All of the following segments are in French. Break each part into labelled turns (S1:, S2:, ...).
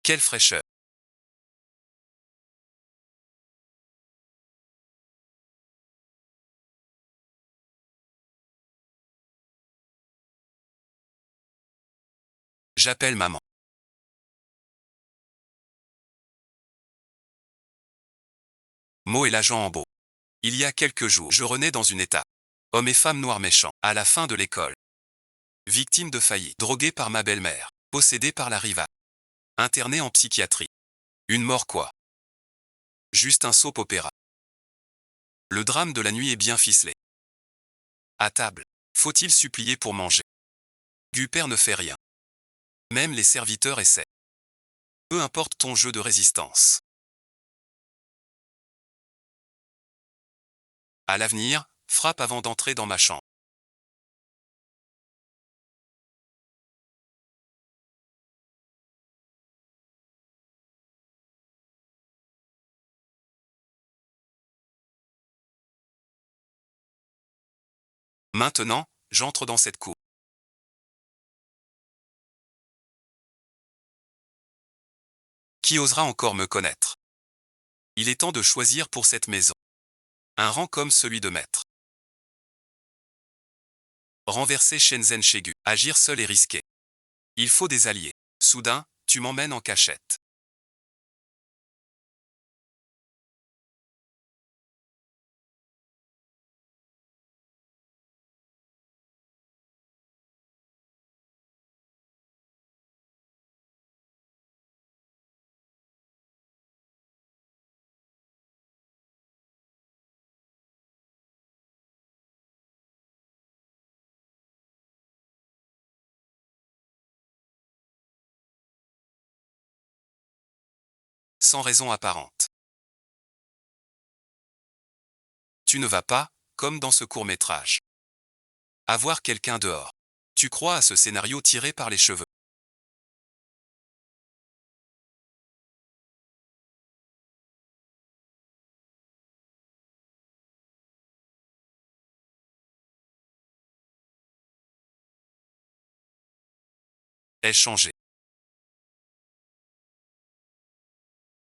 S1: Quelle fraîcheur! J'appelle maman. Mo est l'agent en beau. Il y a quelques jours, je renais dans une état. Hommes et femmes noirs méchants, à la fin de l'école. Victime de faillite, drogué par ma belle-mère, possédé par la riva. Interné en psychiatrie. Une mort quoi? Juste un soap opéra. Le drame de la nuit est bien ficelé. À table, faut-il supplier pour manger? Guper ne fait rien. Même les serviteurs essaient. Peu importe ton jeu de résistance. À l'avenir, frappe avant d'entrer dans ma chambre. Maintenant, j'entre dans cette cour. Qui osera encore me connaître? Il est temps de choisir pour cette maison. Un rang comme celui de maître. Renverser Shenzhen Shegu. Agir seul est risqué. Il faut des alliés. Soudain, tu m'emmènes en cachette. Sans raison apparente. Tu ne vas pas, comme dans ce court-métrage. Avoir quelqu'un dehors. Tu crois à ce scénario tiré par les cheveux. Ai-je changé?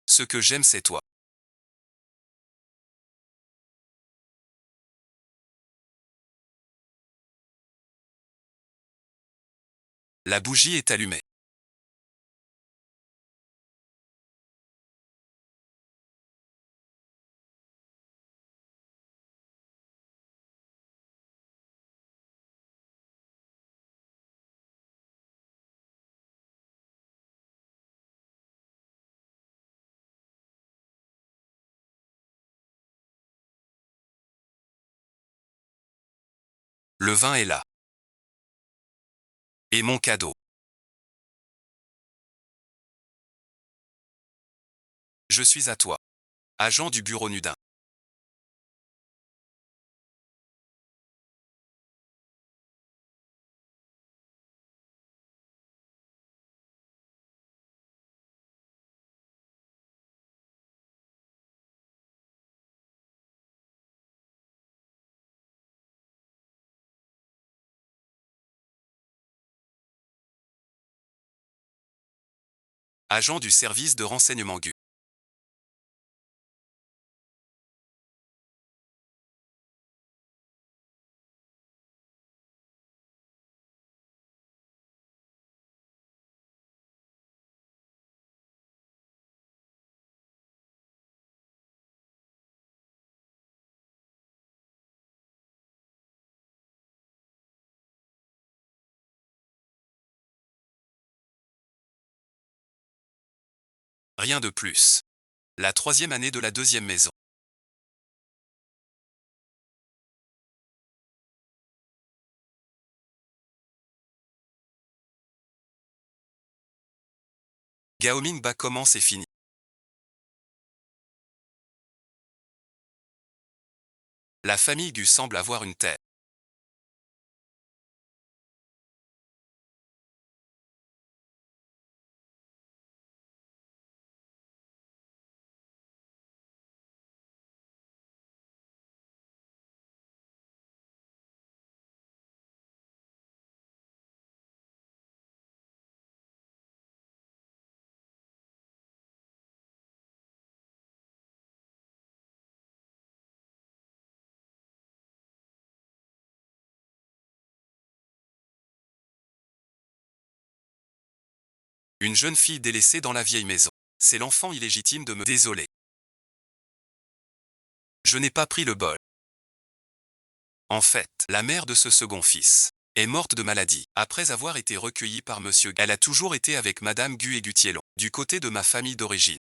S1: Ce que j'aime c'est toi. La bougie est allumée. Le vin est là. Et mon cadeau. Je suis à toi. Agent du bureau Nudin. Agent du service de renseignement GU. Rien de plus. La troisième année de la deuxième maison. Gao Mingba commence et finit. La famille Gu semble avoir une tête. Une jeune fille délaissée dans la vieille maison. C'est l'enfant illégitime de me désoler. Je n'ai pas pris le bol. En fait, la mère de ce second fils est morte de maladie. Après avoir été recueillie par monsieur, elle a toujours été avec madame Gu et Gutiellon, du côté de ma famille d'origine.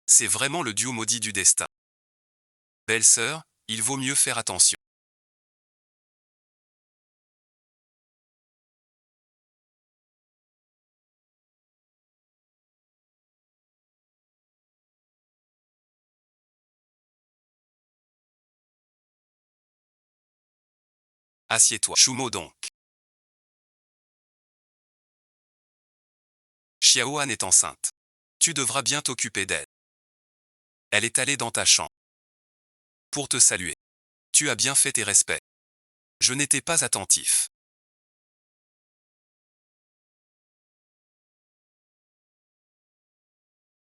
S1: C'est vraiment le duo maudit du destin. Belle-sœur, il vaut mieux faire attention. Assieds-toi. Chumeau donc. Xiaohan est enceinte. Tu devras bien t'occuper d'elle. Elle est allée dans ta chambre pour te saluer. Tu as bien fait tes respects. Je n'étais pas attentif.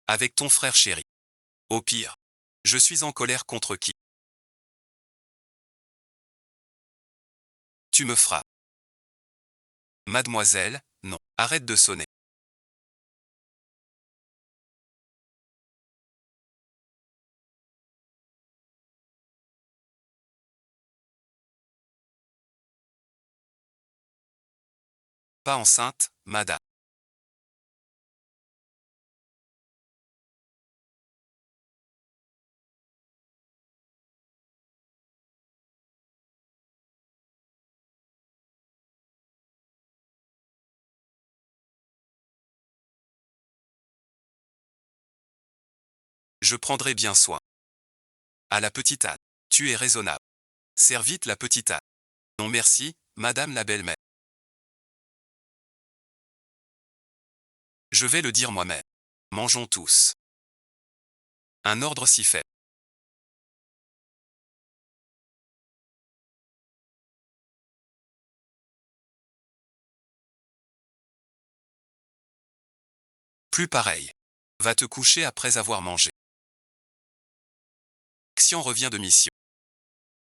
S1: Avec ton frère chéri. Au pire, je suis en colère contre qui? Tu me frappes. Mademoiselle, non. Arrête de sonner. Pas enceinte, madame. Je prendrai bien soin. À la petite Anne. Tu es raisonnable. Serre vite la petite Anne. Non merci, madame la belle-mère. Je vais le dire moi-même. Mangeons tous. Un ordre s'y fait. Plus pareil. Va te coucher après avoir mangé. Xian revient de mission.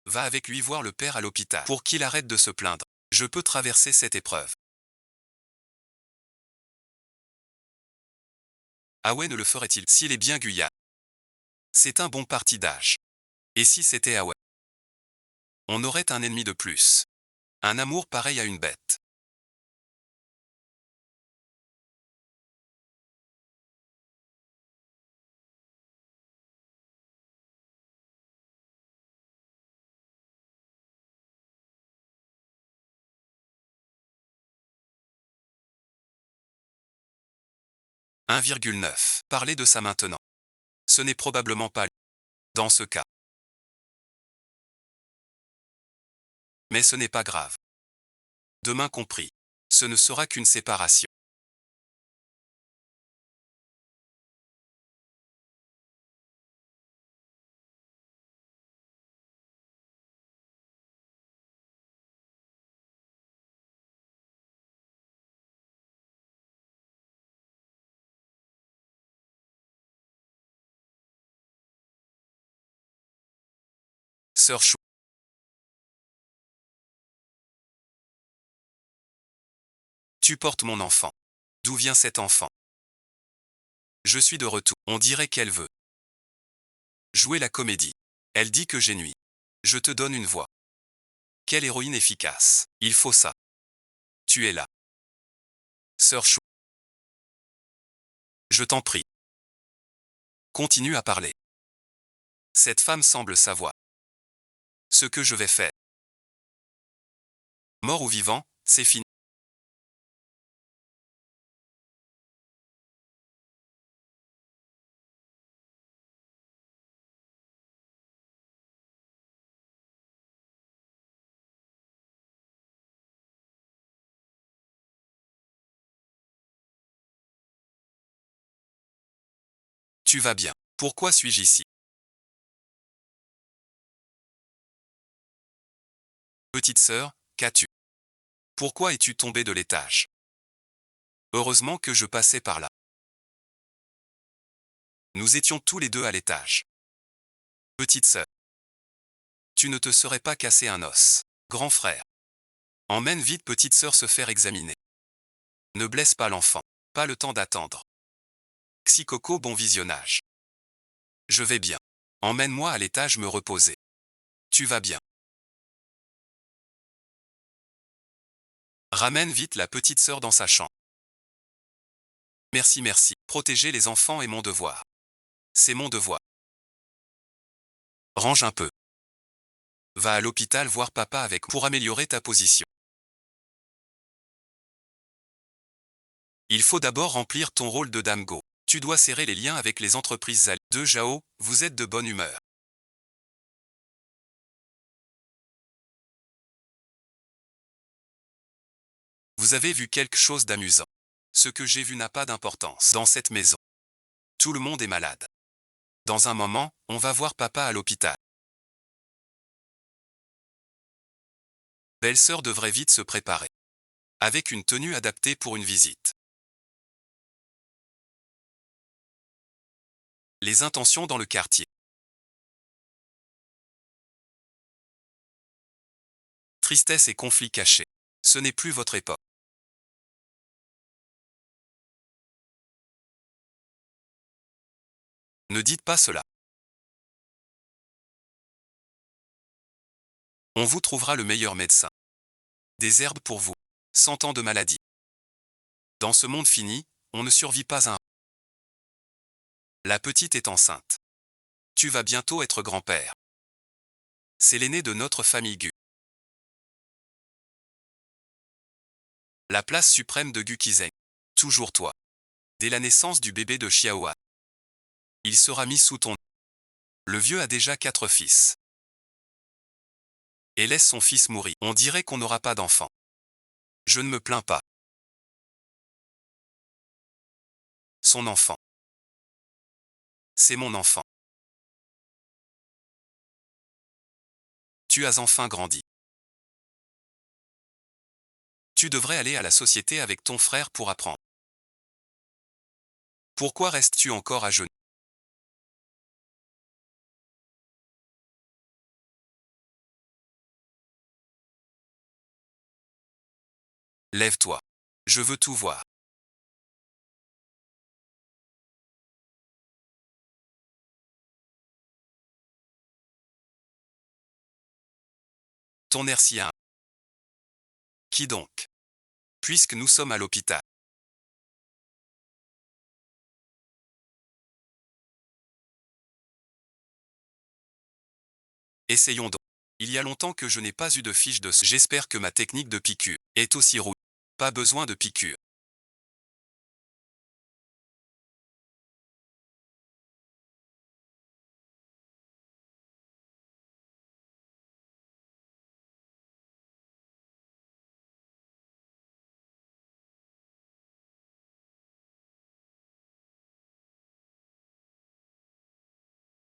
S1: Va avec lui voir le père à l'hôpital pour qu'il arrête de se plaindre. Je peux traverser cette épreuve. Ah ouais, ne le ferait-il s'il est bien Guyane? C'est un bon parti d'âge. Et si c'était Aouai? On aurait un ennemi de plus. Un amour pareil à une bête. « 1,9. Parlez de ça maintenant. Ce n'est probablement pas lui. Dans ce cas. Mais ce n'est pas grave. Demain compris. Ce ne sera qu'une séparation. Sœur Chou. Tu portes mon enfant. D'où vient cet enfant? Je suis de retour. On dirait qu'elle veut jouer la comédie. Elle dit que j'ai nuit. Je te donne une voix. Quelle héroïne efficace. Il faut ça. Tu es là. Sœur Chou. Je t'en prie. Continue à parler. Cette femme semble savoir ce que je vais faire. Mort ou vivant, c'est fini. Tu vas bien. Pourquoi suis-je ici? Petite sœur, qu'as-tu? Pourquoi es-tu tombée de l'étage? Heureusement que je passais par là. Nous étions tous les deux à l'étage. Petite sœur. Tu ne te serais pas cassé un os. Grand frère. Emmène vite petite sœur se faire examiner. Ne blesse pas l'enfant. Pas le temps d'attendre. Xicoco, bon visionnage. Je vais bien. Emmène-moi à l'étage me reposer. Tu vas bien. Ramène vite la petite sœur dans sa chambre. Merci, merci. Protéger les enfants est mon devoir. C'est mon devoir. Range un peu. Va à l'hôpital voir papa avec pour améliorer ta position. Il faut d'abord remplir ton rôle de dame Go. Tu dois serrer les liens avec les entreprises alliées. De Jao, vous êtes de bonne humeur. Vous avez vu quelque chose d'amusant. Ce que j'ai vu n'a pas d'importance dans cette maison. Tout le monde est malade. Dans un moment, on va voir papa à l'hôpital. Belle-sœur devrait vite se préparer. Avec une tenue adaptée pour une visite. Les intentions dans le quartier. Tristesse et conflits cachés. Ce n'est plus votre époque. Ne dites pas cela. On vous trouvera le meilleur médecin. Des herbes pour vous. 100 ans de maladie. Dans ce monde fini, on ne survit pas à un. La petite est enceinte. Tu vas bientôt être grand-père. C'est l'aîné de notre famille Gu. La place suprême de Gu Kizeng. Toujours toi. Dès la naissance du bébé de Xiaoan. Il sera mis sous ton. Le vieux a déjà 4 fils. Et laisse son fils mourir. On dirait qu'on n'aura pas d'enfant. Je ne me plains pas. Son enfant. C'est mon enfant. Tu as enfin grandi. Tu devrais aller à la société avec ton frère pour apprendre. Pourquoi restes-tu encore à genoux? Lève-toi. Je veux tout voir. Ton air si humble. Qui donc? Puisque nous sommes à l'hôpital. Essayons donc. Il y a longtemps que je n'ai pas eu de fiche de. J'espère que ma technique de piqûre est aussi rouille. Pas besoin de piqûre.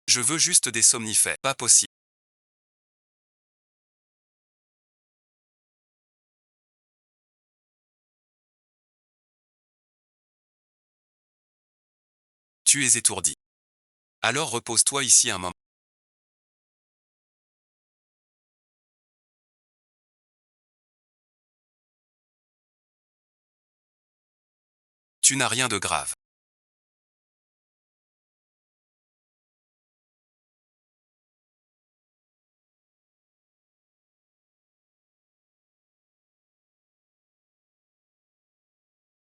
S1: Je veux juste des somnifères. Pas possible. Tu es étourdi. Alors repose-toi ici un moment. Tu n'as rien de grave.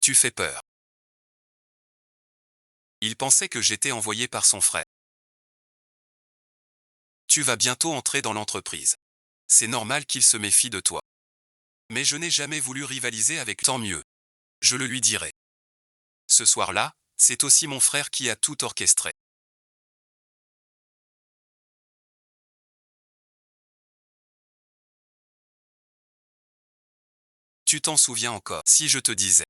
S1: Tu fais peur. Il pensait que j'étais envoyé par son frère. Tu vas bientôt entrer dans l'entreprise. C'est normal qu'il se méfie de toi. Mais je n'ai jamais voulu rivaliser avec. Tant mieux. Je le lui dirai. Ce soir-là, c'est aussi mon frère qui a tout orchestré. Tu t'en souviens encore si je te disais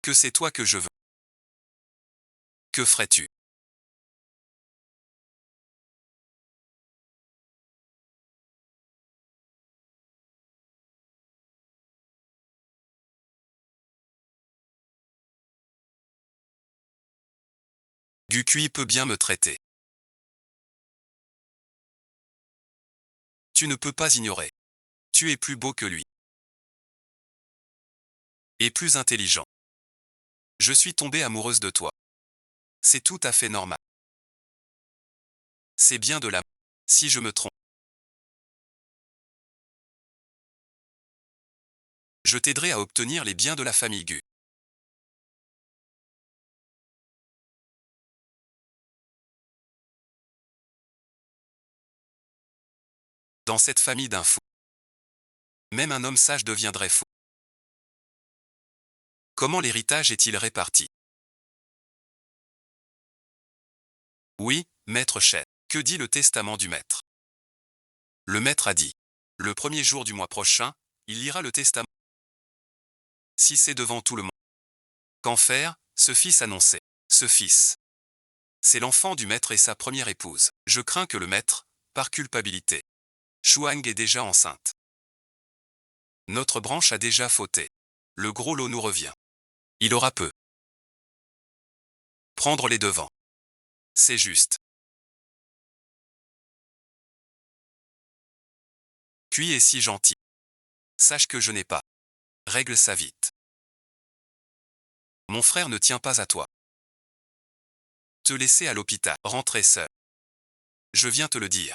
S1: que c'est toi que je veux. Que ferais-tu? Gukui peut bien me traiter. Tu ne peux pas ignorer. Tu es plus beau que lui. Et plus intelligent. Je suis tombée amoureuse de toi. C'est tout à fait normal. C'est bien de l'amour. Si je me trompe, je t'aiderai à obtenir les biens de la famille Gu. Dans cette famille d'un fou, même un homme sage deviendrait fou. Comment l'héritage est-il réparti? Oui, maître Shen. Que dit le testament du maître? Le maître a dit. Le premier jour du mois prochain, il lira le testament. Si c'est devant tout le monde. Qu'en faire? Ce fils annonçait. Ce fils. C'est l'enfant du maître et sa première épouse. Je crains que le maître, par culpabilité. Shuang est déjà enceinte. Notre branche a déjà fauté. Le gros lot nous revient. Il aura peu. Prendre les devants. C'est juste. Puis est si gentil. Sache que je n'ai pas. Règle ça vite. Mon frère ne tient pas à toi. Te laisser à l'hôpital, rentrer seul. Je viens te le dire.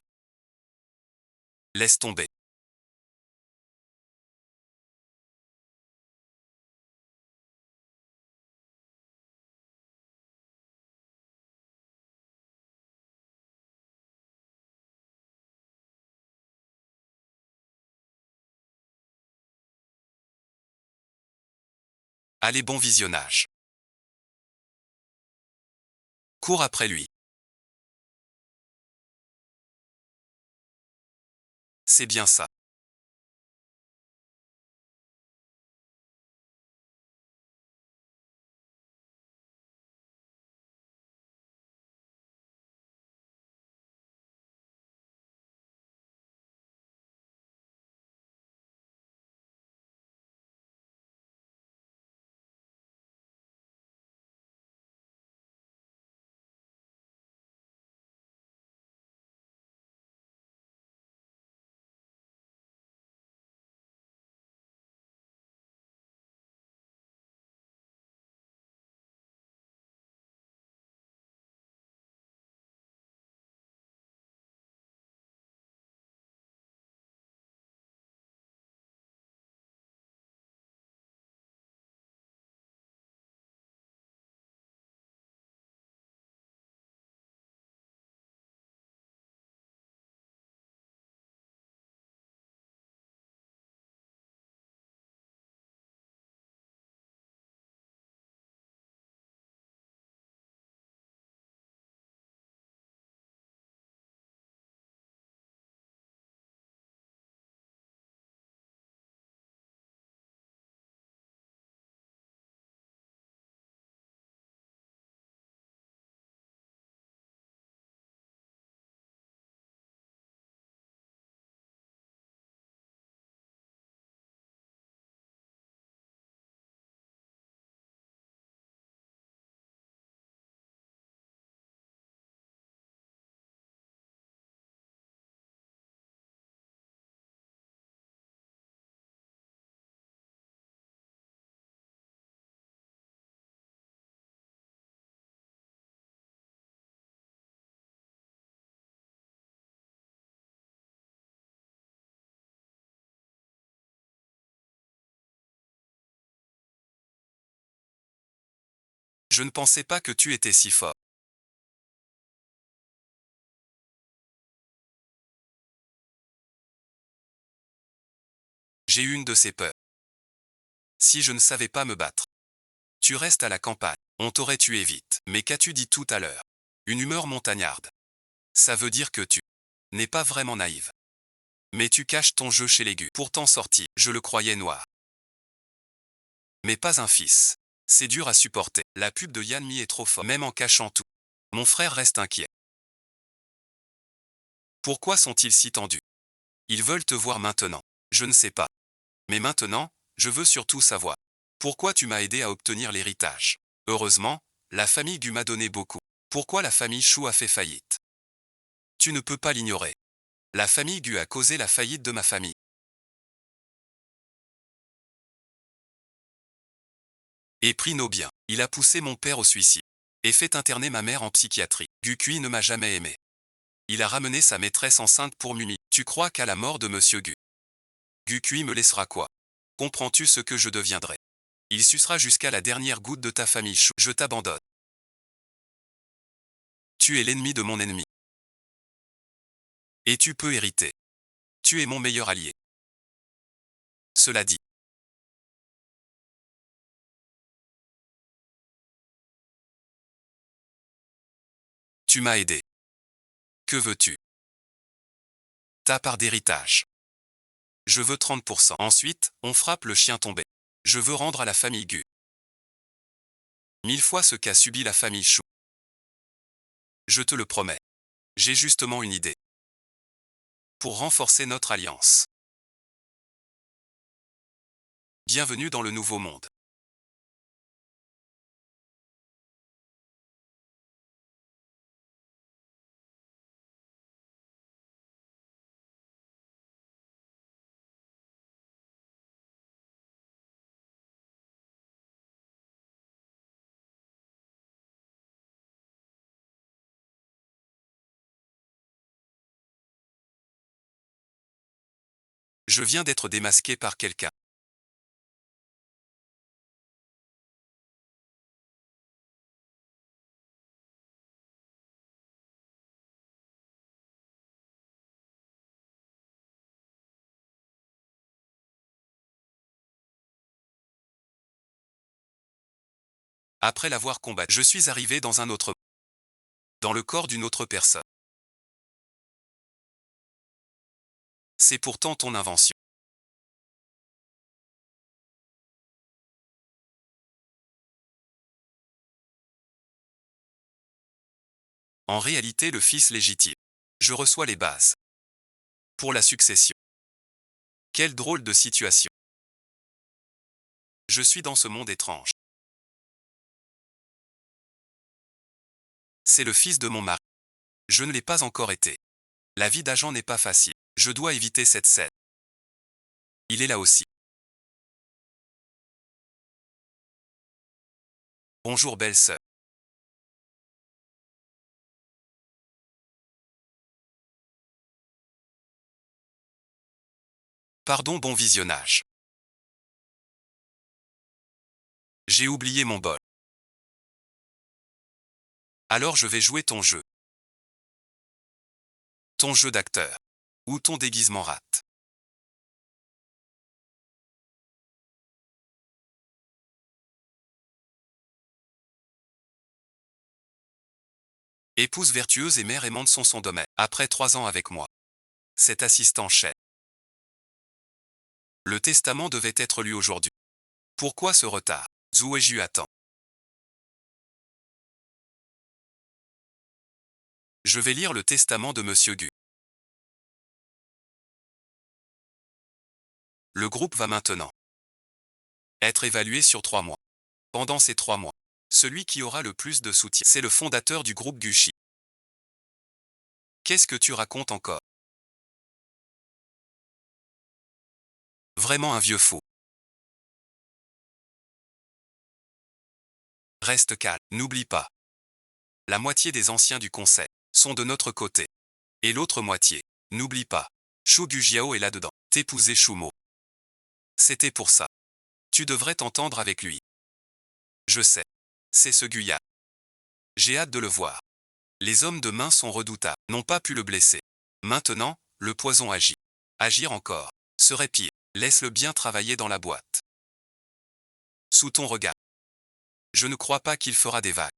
S1: Laisse tomber. Allez, bon visionnage. Cours après lui. C'est bien ça. Je ne pensais pas que tu étais si fort. J'ai eu une de ces peurs. Si je ne savais pas me battre. Tu restes à la campagne. On t'aurait tué vite. Mais qu'as-tu dit tout à l'heure? Une humeur montagnarde. Ça veut dire que tu n'es pas vraiment naïve. Mais tu caches ton jeu chez les Gu. Pour t'en sortir, je le croyais noir. Mais pas un fils. C'est dur à supporter. La pub de Yanmi est trop forte, même en cachant tout. Mon frère reste inquiet. Pourquoi sont-ils si tendus? Ils veulent te voir maintenant. Je ne sais pas. Mais maintenant, je veux surtout savoir. Pourquoi tu m'as aidé à obtenir l'héritage? Heureusement, la famille Gu m'a donné beaucoup. Pourquoi la famille Chou a fait faillite? Tu ne peux pas l'ignorer. La famille Gu a causé la faillite de ma famille. Et pris nos biens. Il a poussé mon père au suicide. Et fait interner ma mère en psychiatrie. Gukui ne m'a jamais aimé. Il a ramené sa maîtresse enceinte pour m'humilier. Tu crois qu'à la mort de Monsieur Gukui me laissera quoi? Comprends-tu ce que je deviendrai? Il sucera jusqu'à la dernière goutte de ta famille chou. Je t'abandonne. Tu es l'ennemi de mon ennemi. Et tu peux hériter. Tu es mon meilleur allié. Cela dit. Tu m'as aidé. Que veux-tu? Ta part d'héritage. Je veux 30%. Ensuite, on frappe le chien tombé. Je veux rendre à la famille Gu 1000 fois ce qu'a subi la famille Chou. Je te le promets. J'ai justement une idée. Pour renforcer notre alliance. Bienvenue dans le nouveau monde. Je viens d'être démasqué par quelqu'un. Après l'avoir combattu, je suis arrivé dans un autre monde. Dans le corps d'une autre personne. C'est pourtant ton invention. En réalité, le fils légitime. Je reçois les bases. Pour la succession. Quelle drôle de situation. Je suis dans ce monde étrange. C'est le fils de mon mari. Je ne l'ai pas encore été. La vie d'agent n'est pas facile. Je dois éviter cette scène. Il est là aussi. Bonjour belle sœur. Pardon, bon visionnage. J'ai oublié mon bol. Alors je vais jouer ton jeu. Ton jeu d'acteur. Ou ton déguisement rate. Épouse vertueuse et mère aimante sont son domaine. Après 3 ans avec moi. Cet assistant chef. Le testament devait être lu aujourd'hui. Pourquoi ce retard? Zouéju attend. Je vais lire le testament de Monsieur Gu. Le groupe va maintenant être évalué sur 3 mois. Pendant ces 3 mois, celui qui aura le plus de soutien, c'est le fondateur du groupe Gucci. Qu'est-ce que tu racontes encore? Vraiment un vieux fou. Reste calme, n'oublie pas. La moitié des anciens du conseil sont de notre côté. Et l'autre moitié, n'oublie pas. Shu Gujiao est là-dedans. T'épouser Shumo. C'était pour ça. Tu devrais t'entendre avec lui. Je sais. C'est ce Guya. J'ai hâte de le voir. Les hommes de main sont redoutables, n'ont pas pu le blesser. Maintenant, le poison agit. Agir encore serait pire. Laisse-le bien travailler dans la boîte. Sous ton regard. Je ne crois pas qu'il fera des vagues.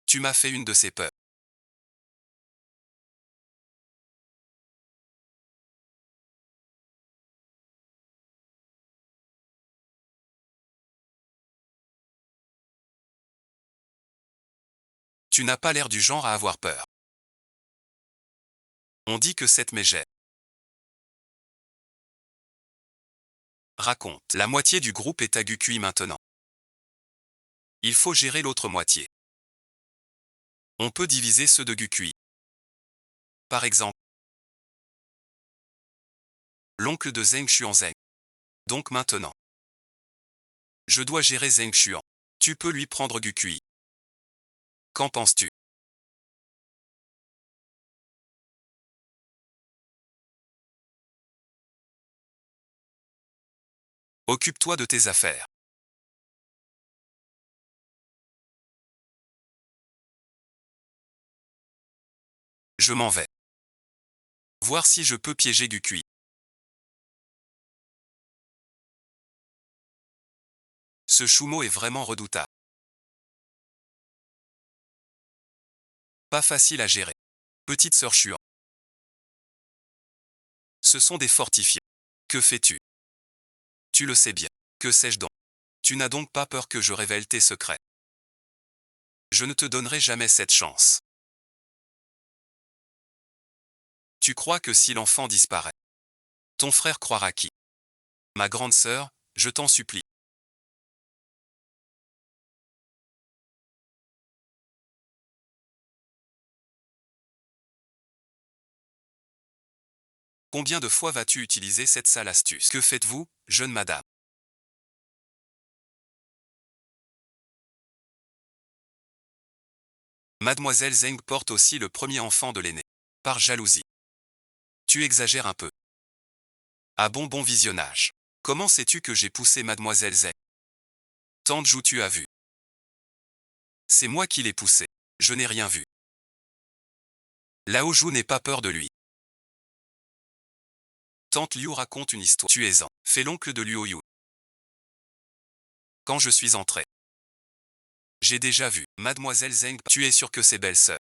S1: Tu m'as fait une de ces peurs. Tu n'as pas l'air du genre à avoir peur. On dit que cette mégère. Raconte. La moitié du groupe est à Gukui maintenant. Il faut gérer l'autre moitié. On peut diviser ceux de Gukui. Par exemple, l'oncle de Zheng Xuanzeng. Donc maintenant. Je dois gérer Zheng Xuan. Tu peux lui prendre du QI. Qu'en penses-tu? Occupe-toi de tes affaires. Je m'en vais. Voir si je peux piéger du QI. Ce Shumo est vraiment redoutable. Pas facile à gérer. Petite sœur Xuan. Ce sont des fortifiés. Que fais-tu? Tu le sais bien. Que sais-je donc? Tu n'as donc pas peur que je révèle tes secrets? Je ne te donnerai jamais cette chance. Tu crois que si l'enfant disparaît, ton frère croira qui? Ma grande sœur, je t'en supplie. Combien de fois vas-tu utiliser cette sale astuce? Que faites-vous, jeune madame? Mademoiselle Zeng porte aussi le premier enfant de l'aîné. Par jalousie. Tu exagères un peu. Ah bon visionnage. Comment sais-tu que j'ai poussé Mademoiselle Zeng? Tante Jou, tu as vu. C'est moi qui l'ai poussé. Je n'ai rien vu. Lao Jou n'ait pas peur de lui. Tante Liu raconte une histoire. Tu es en. Fais l'oncle de Luo Yu. Quand je suis entré. J'ai déjà vu. Mademoiselle Zeng, tu es sûr que c'est belle-sœur.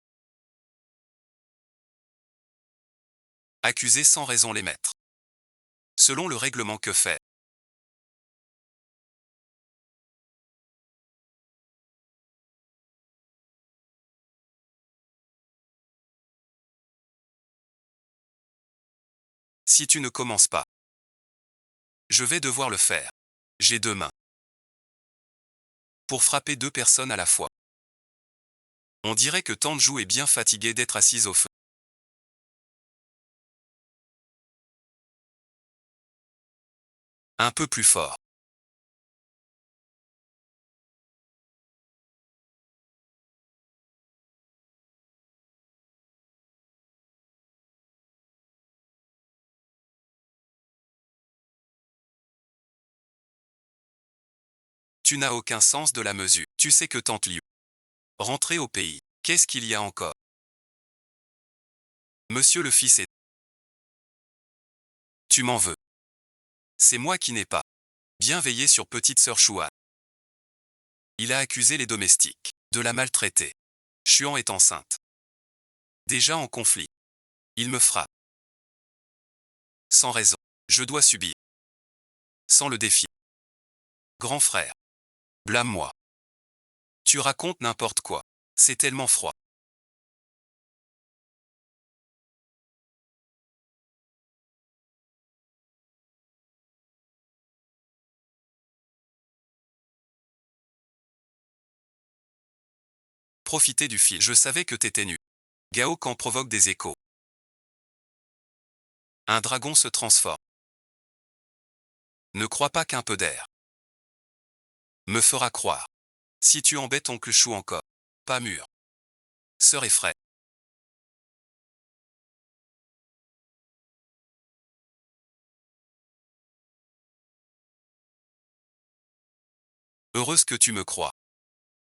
S1: Accuser sans raison les maîtres. Selon le règlement, que faire? Si tu ne commences pas, je vais devoir le faire. J'ai deux mains. Pour frapper deux personnes à la fois. On dirait que Tanjou est bien fatiguée d'être assise au feu. Un peu plus fort. Tu n'as aucun sens de la mesure. Tu sais que Tante Liu. Rentrez au pays. Qu'est-ce qu'il y a encore? Monsieur le fils est. Tu m'en veux. C'est moi qui n'ai pas bien veillé sur petite sœur Chouan. Il a accusé les domestiques de la maltraiter. Xuan est enceinte. Déjà en conflit. Il me frappe. Sans raison. Je dois subir. Sans le défier. Grand frère. Blâme-moi. Tu racontes n'importe quoi. C'est tellement froid. Profiter du fil. Je savais que t'étais nu. Gao Kan provoque des échos. Un dragon se transforme. Ne crois pas qu'un peu d'air me fera croire. Si tu embêtes oncle Chou encore. Pas mûr. Sœur et frère. Heureuse que tu me crois.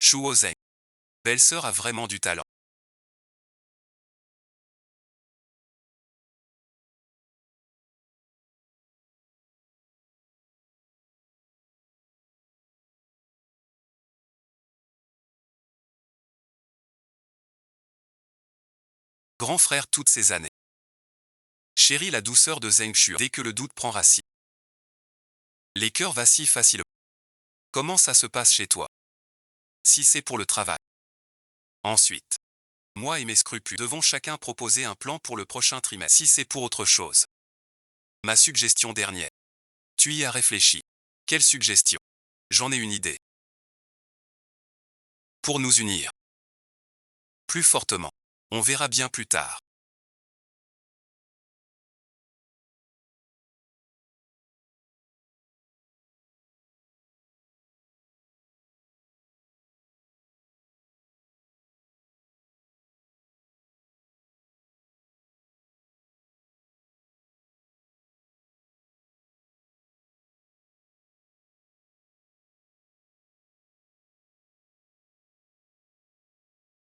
S1: Chou Ozeng. Belle-sœur a vraiment du talent. Grand frère toutes ces années. Chéris la douceur de Zeng Shu dès que le doute prend racine. Les cœurs vacillent facilement. Comment ça se passe chez toi? Si c'est pour le travail. Ensuite. Moi et mes scrupules devons chacun proposer un plan pour le prochain trimestre. Si c'est pour autre chose. Ma suggestion dernière. Tu y as réfléchi. Quelle suggestion? J'en ai une idée. Pour nous unir. Plus fortement. On verra bien plus tard.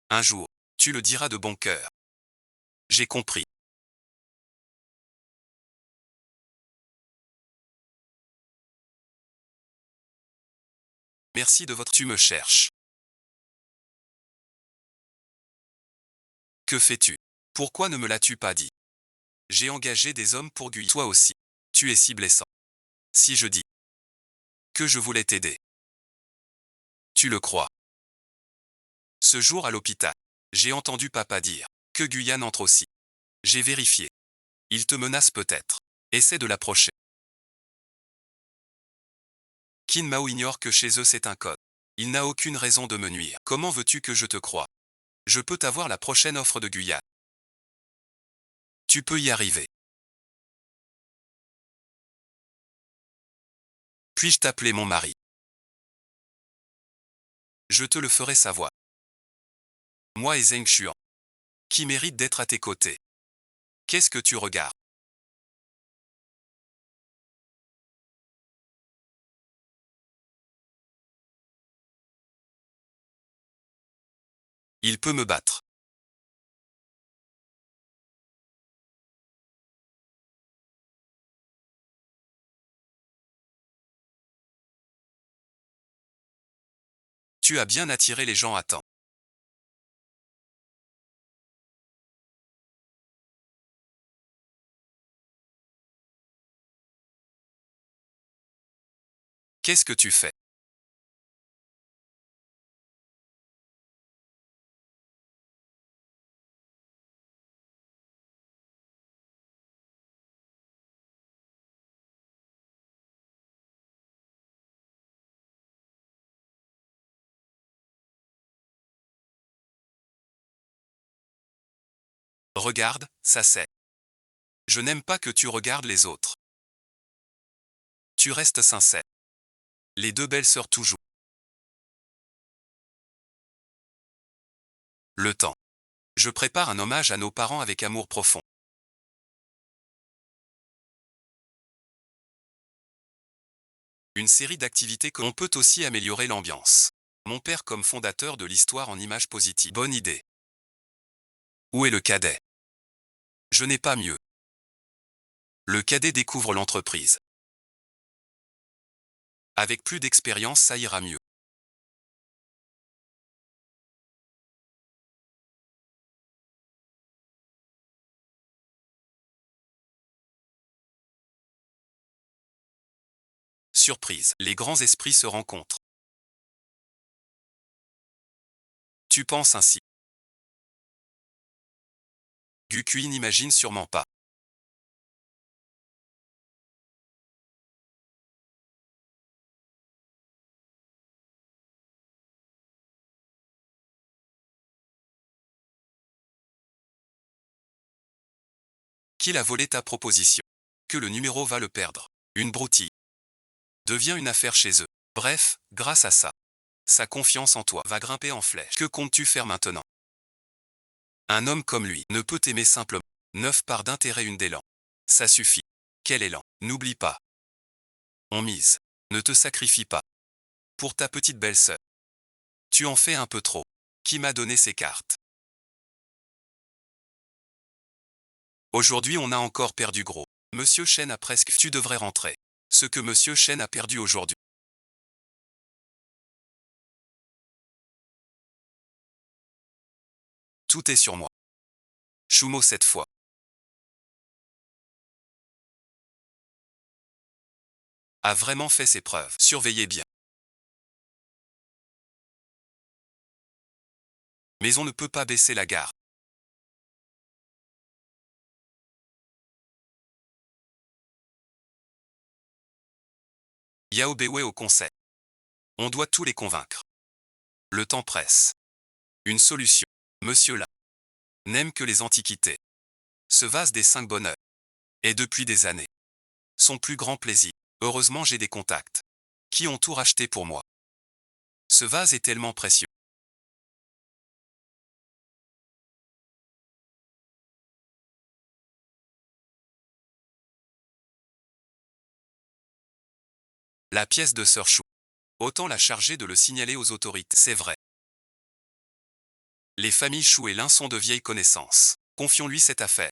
S1: Un jour, tu le diras de bon cœur. J'ai compris. Merci de votre... Tu me cherches. Que fais-tu? Pourquoi ne me l'as-tu pas dit? J'ai engagé des hommes pour Guy. Toi aussi. Tu es si blessant. Si je dis que je voulais t'aider, tu le crois. Ce jour à l'hôpital, j'ai entendu papa dire que Guyane entre aussi. J'ai vérifié. Il te menace peut-être. Essaie de l'approcher. Kin Mao ignore que chez eux c'est un code. Il n'a aucune raison de me nuire. Comment veux-tu que je te croie? Je peux t'avoir la prochaine offre de Guyane. Tu peux y arriver. Puis-je t'appeler mon mari? Je te le ferai savoir. Moi et Zheng Xuan. Qui mérite d'être à tes côtés. Qu'est-ce que tu regardes? Il peut me battre. Tu as bien attiré les gens à temps. Qu'est-ce que tu fais? Regarde, ça c'est. Je n'aime pas que tu regardes les autres. Tu restes sincère. Les deux belles sœurs toujours. Le temps. Je prépare un hommage à nos parents avec amour profond. Une série d'activités que l'on peut aussi améliorer l'ambiance. Mon père comme fondateur de l'histoire en images positives. Bonne idée. Où est le cadet? Je n'ai pas mieux. Le cadet découvre l'entreprise. Avec plus d'expérience, ça ira mieux. Surprise, les grands esprits se rencontrent. Tu penses ainsi. Gukui n'imagine sûrement pas. Qu'il a volé ta proposition. Que le numéro va le perdre. Une broutille. Devient une affaire chez eux. Bref, grâce à ça. Sa confiance en toi va grimper en flèche. Que comptes-tu faire maintenant? Un homme comme lui ne peut t'aimer simplement. 9 parts d'intérêt, une d'élan. Ça suffit. Quel élan? N'oublie pas. On mise. Ne te sacrifie pas. Pour ta petite belle-sœur. Tu en fais un peu trop. Qui m'a donné ces cartes? Aujourd'hui on a encore perdu gros. Monsieur Chen a presque... Tu devrais rentrer. Ce que Monsieur Chen a perdu aujourd'hui. Tout est sur moi. Shumo cette fois. A vraiment fait ses preuves. Surveillez bien. Mais on ne peut pas baisser la garde. Yao Bewei au conseil. On doit tous les convaincre. Le temps presse. Une solution. Monsieur là n'aime que les antiquités. Ce vase des 5 bonheurs est depuis des années son plus grand plaisir. Heureusement j'ai des contacts qui ont tout racheté pour moi. Ce vase est tellement précieux. La pièce de Sir Chou. Autant la charger de le signaler aux autorités. C'est vrai. Les familles Chou et Lin sont de vieilles connaissances. Confions-lui cette affaire.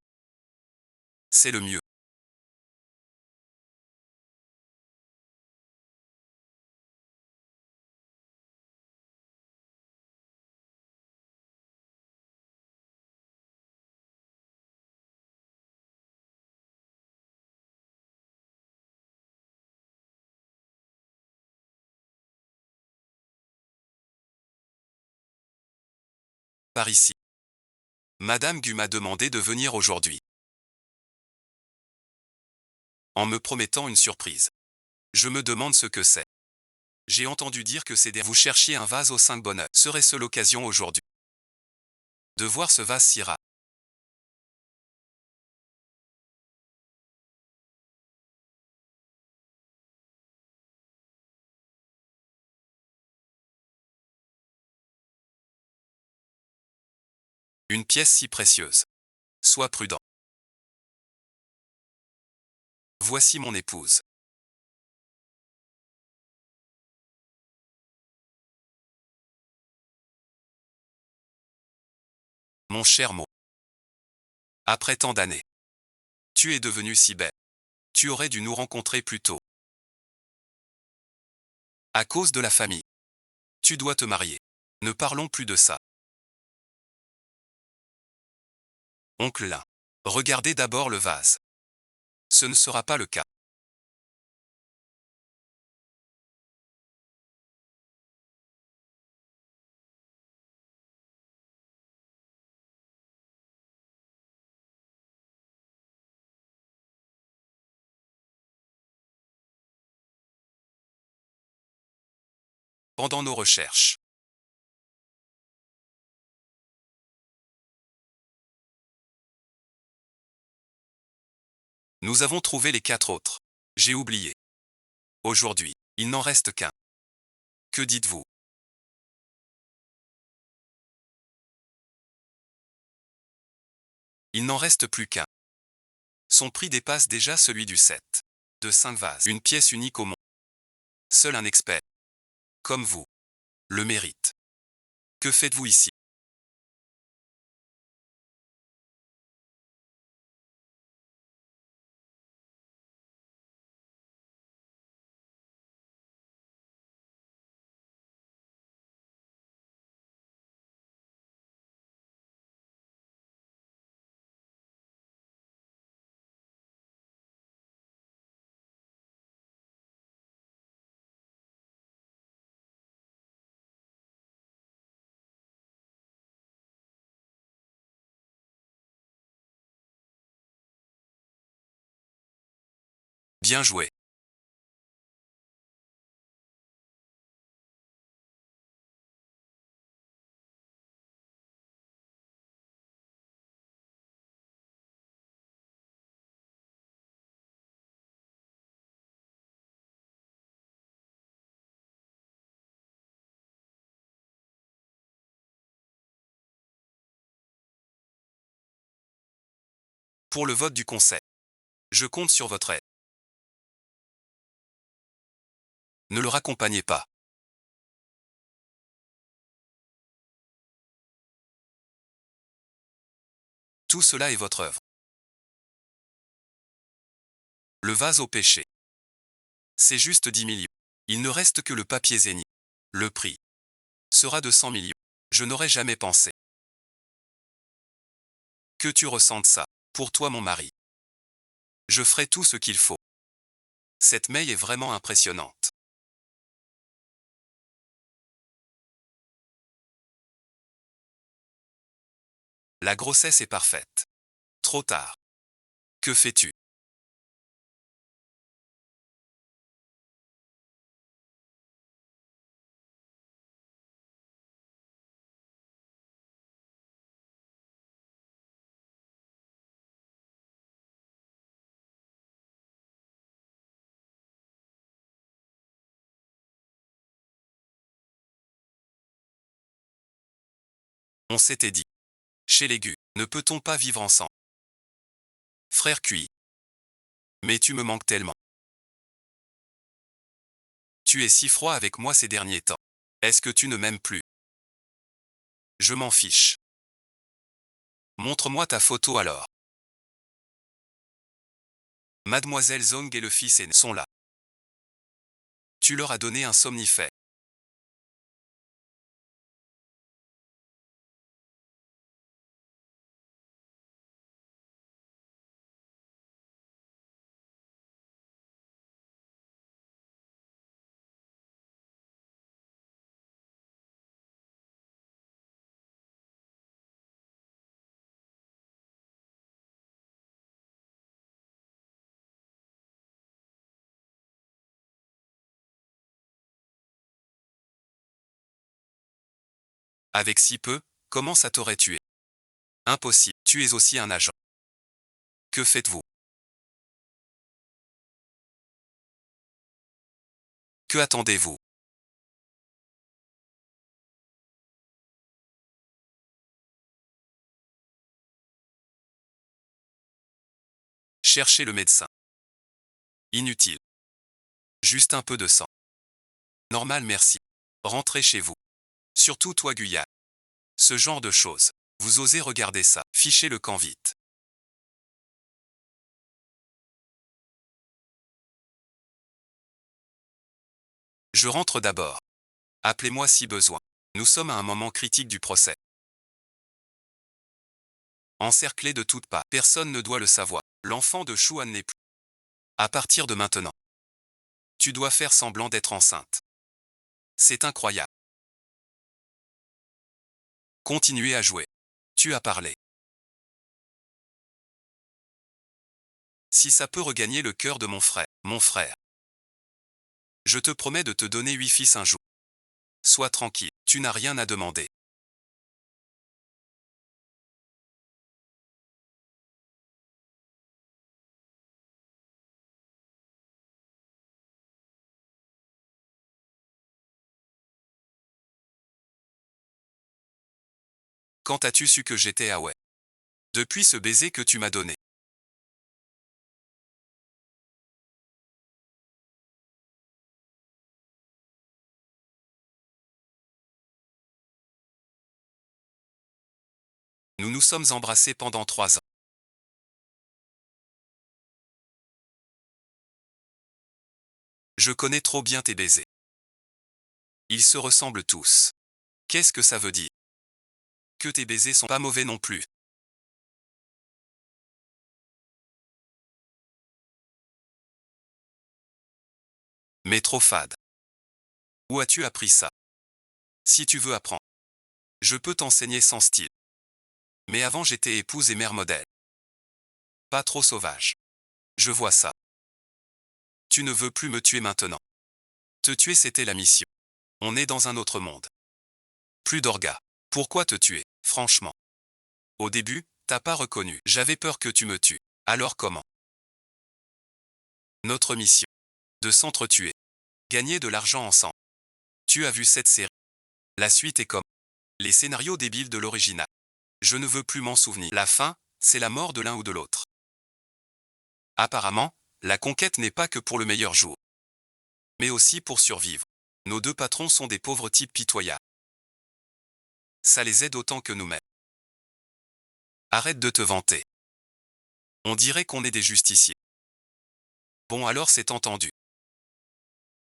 S1: C'est le mieux. Par ici. Madame Gu m'a demandé de venir aujourd'hui. En me promettant une surprise. Je me demande ce que c'est. J'ai entendu dire que c'est des... Vous cherchiez un vase aux 5 bonheurs. Serait-ce l'occasion aujourd'hui de voir ce vase si rare? Une pièce si précieuse. Sois prudent. Voici mon épouse. Mon cher Mo. Après tant d'années, tu es devenue si belle. Tu aurais dû nous rencontrer plus tôt. À cause de la famille. Tu dois te marier. Ne parlons plus de ça. Oncle Lin. Regardez d'abord le vase. Ce ne sera pas le cas. Pendant nos recherches, nous avons trouvé les 4 autres. J'ai oublié. Aujourd'hui, il n'en reste qu'un. Que dites-vous? Il n'en reste plus qu'un. Son prix dépasse déjà celui du 7. De 5 vases. Une pièce unique au monde. Seul un expert, comme vous, le mérite. Que faites-vous ici? Bien joué. Pour le vote du conseil, je compte sur votre aide. Ne le raccompagnez pas. Tout cela est votre œuvre. Le vase au péché. C'est juste 10 millions. Il ne reste que le papier zénith. Le prix sera de 100 millions. Je n'aurais jamais pensé que tu ressentes ça. Pour toi mon mari. Je ferai tout ce qu'il faut. Cette mail est vraiment impressionnante. La grossesse est parfaite. Trop tard. Que fais-tu? On s'était dit. Chez les Gu, ne peut-on pas vivre ensemble? Frère Cui. Mais tu me manques tellement. Tu es si froid avec moi ces derniers temps. Est-ce que tu ne m'aimes plus? Je m'en fiche. Montre-moi ta photo alors. Mademoiselle Zong et le fils aîné sont là. Tu leur as donné un somnifère. Avec si peu, comment ça t'aurait tué? Impossible, tu es aussi un agent. Que faites-vous? Que attendez-vous? Cherchez le médecin. Inutile. Juste un peu de sang. Normal, merci. Rentrez chez vous. Surtout toi, Guyane. Ce genre de choses. Vous osez regarder ça. Fichez le camp vite. Je rentre d'abord. Appelez-moi si besoin. Nous sommes à un moment critique du procès. Encerclé de toutes parts. Personne ne doit le savoir. L'enfant de Chouan n'est plus. À partir de maintenant. Tu dois faire semblant d'être enceinte. C'est incroyable. Continuez à jouer. Tu as parlé. Si ça peut regagner le cœur de mon frère. Je te promets de te donner 8 fils un jour. Sois tranquille, tu n'as rien à demander. Quand as-tu su que j'étais à ouais? Depuis ce baiser que tu m'as donné. Nous nous sommes embrassés pendant 3 ans. Je connais trop bien tes baisers. Ils se ressemblent tous. Qu'est-ce que ça veut dire? Que tes baisers sont pas mauvais non plus. Mais trop fade. Où as-tu appris ça? Si tu veux apprendre, je peux t'enseigner sans style. Mais avant j'étais épouse et mère modèle. Pas trop sauvage. Je vois ça. Tu ne veux plus me tuer maintenant. Te tuer c'était la mission. On est dans un autre monde. Plus d'orgas. Pourquoi te tuer, franchement? Au début, t'as pas reconnu. J'avais peur que tu me tues. Alors comment? Notre mission. De s'entretuer. Gagner de l'argent ensemble. Tu as vu cette série? La suite est comme les scénarios débiles de l'original. Je ne veux plus m'en souvenir. La fin, c'est la mort de l'un ou de l'autre. Apparemment, la conquête n'est pas que pour le meilleur jour. Mais aussi pour survivre. Nos deux patrons sont des pauvres types pitoyables. Ça les aide autant que nous-mêmes. Arrête de te vanter. On dirait qu'on est des justiciers. Bon alors c'est entendu.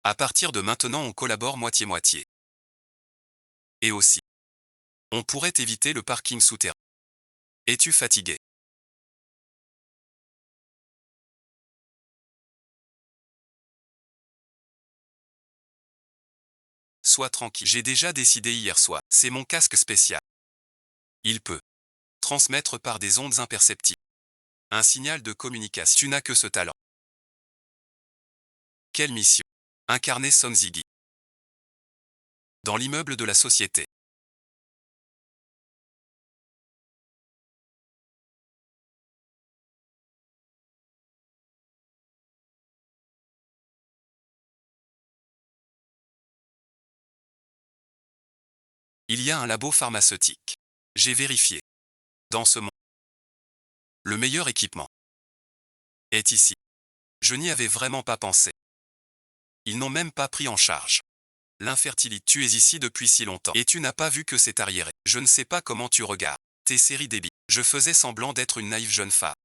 S1: À partir de maintenant on collabore moitié-moitié. Et aussi. On pourrait éviter le parking souterrain. Es-tu fatigué? Sois tranquille. J'ai déjà décidé hier soir. C'est mon casque spécial. Il peut transmettre par des ondes imperceptibles un signal de communication. Tu n'as que ce talent. Quelle mission? Incarner Son Ziggy. Dans l'immeuble de la société. Il y a un labo pharmaceutique. J'ai vérifié. Dans ce monde, le meilleur équipement est ici. Je n'y avais vraiment pas pensé. Ils n'ont même pas pris en charge L'infertilité. Tu es ici depuis si longtemps. Et tu n'as pas vu que c'est arriéré. Je ne sais pas comment tu regardes. Tes séries débiles. Je faisais semblant d'être une naïve jeune femme.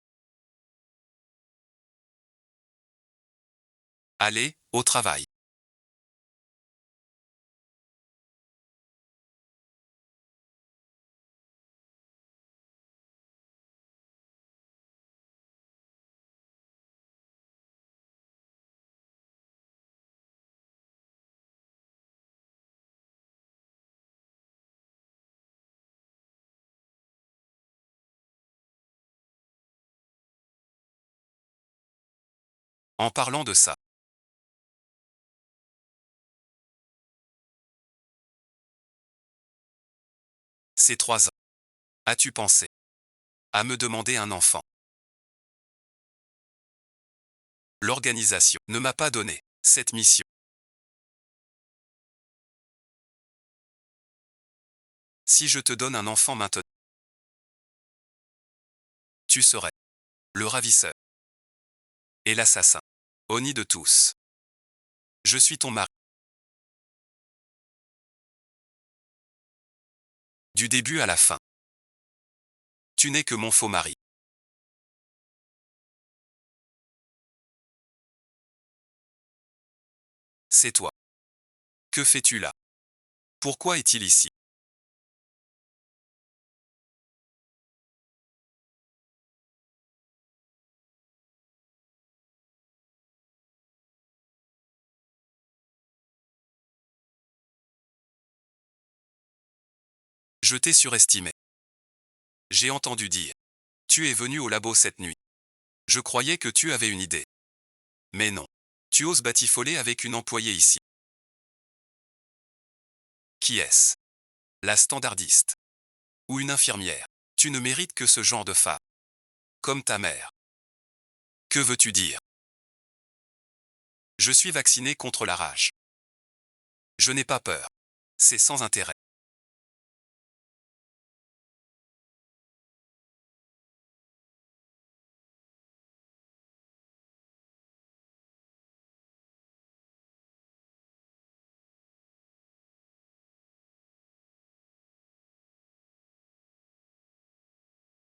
S1: Allez, au travail. En parlant de ça, ces 3 ans. As-tu pensé à me demander un enfant? L'organisation ne m'a pas donné cette mission. Si je te donne un enfant maintenant, tu serais le ravisseur et l'assassin. Au nid de tous. Je suis ton mari. Du début à la fin. Tu n'es que mon faux mari. C'est toi. Que fais-tu là? Pourquoi est-il ici? Je t'ai surestimé. J'ai entendu dire. Tu es venu au labo cette nuit. Je croyais que tu avais une idée. Mais non. Tu oses batifoler avec une employée ici. Qui est-ce? La standardiste. Ou une infirmière. Tu ne mérites que ce genre de femme. Comme ta mère. Que veux-tu dire? Je suis vacciné contre la rage. Je n'ai pas peur. C'est sans intérêt.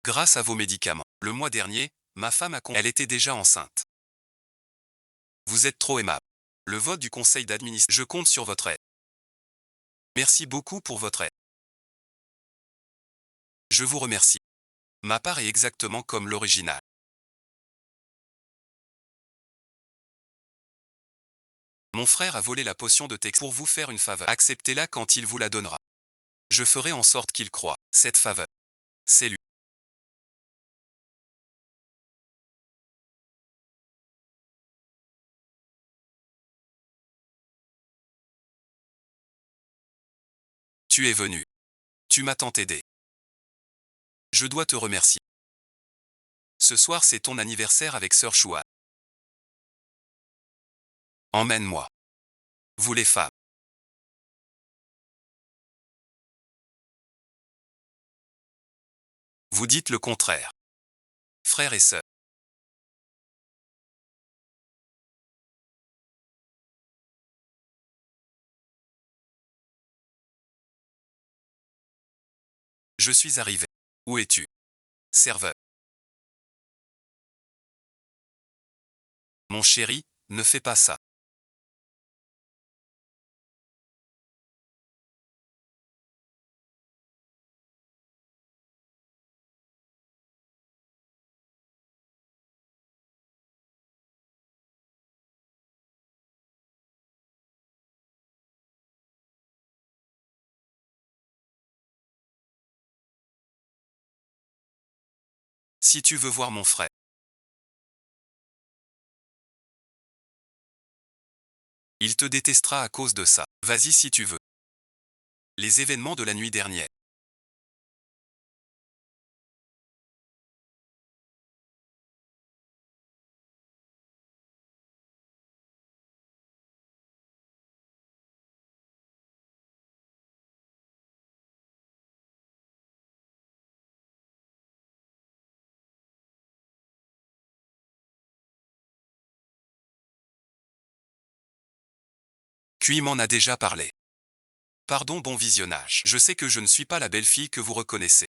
S1: Grâce à vos médicaments. Le mois dernier, ma femme elle était déjà enceinte. Vous êtes trop aimable. Le vote du conseil d'administration. Je compte sur votre aide. Merci beaucoup pour votre aide. Je vous remercie. Ma part est exactement comme l'original. Mon frère a volé la potion de Tex pour vous faire une faveur. Acceptez-la quand il vous la donnera. Je ferai en sorte qu'il croie. Cette faveur. C'est lui. Tu es venu. Tu m'as tant aidé. Je dois te remercier. Ce soir c'est ton anniversaire avec Sœur Chouan. Emmène-moi. Vous les femmes. Vous dites le contraire. Frères et sœurs. Je suis arrivé. Où es-tu? Serveur. Mon chéri, ne fais pas ça. Si tu veux voir mon frère. Il te détestera à cause de ça. Vas-y si tu veux. Les événements de la nuit dernière. Cui m'en a déjà parlé. Pardon, bon visionnage. Je sais que je ne suis pas la belle-fille que vous reconnaissez.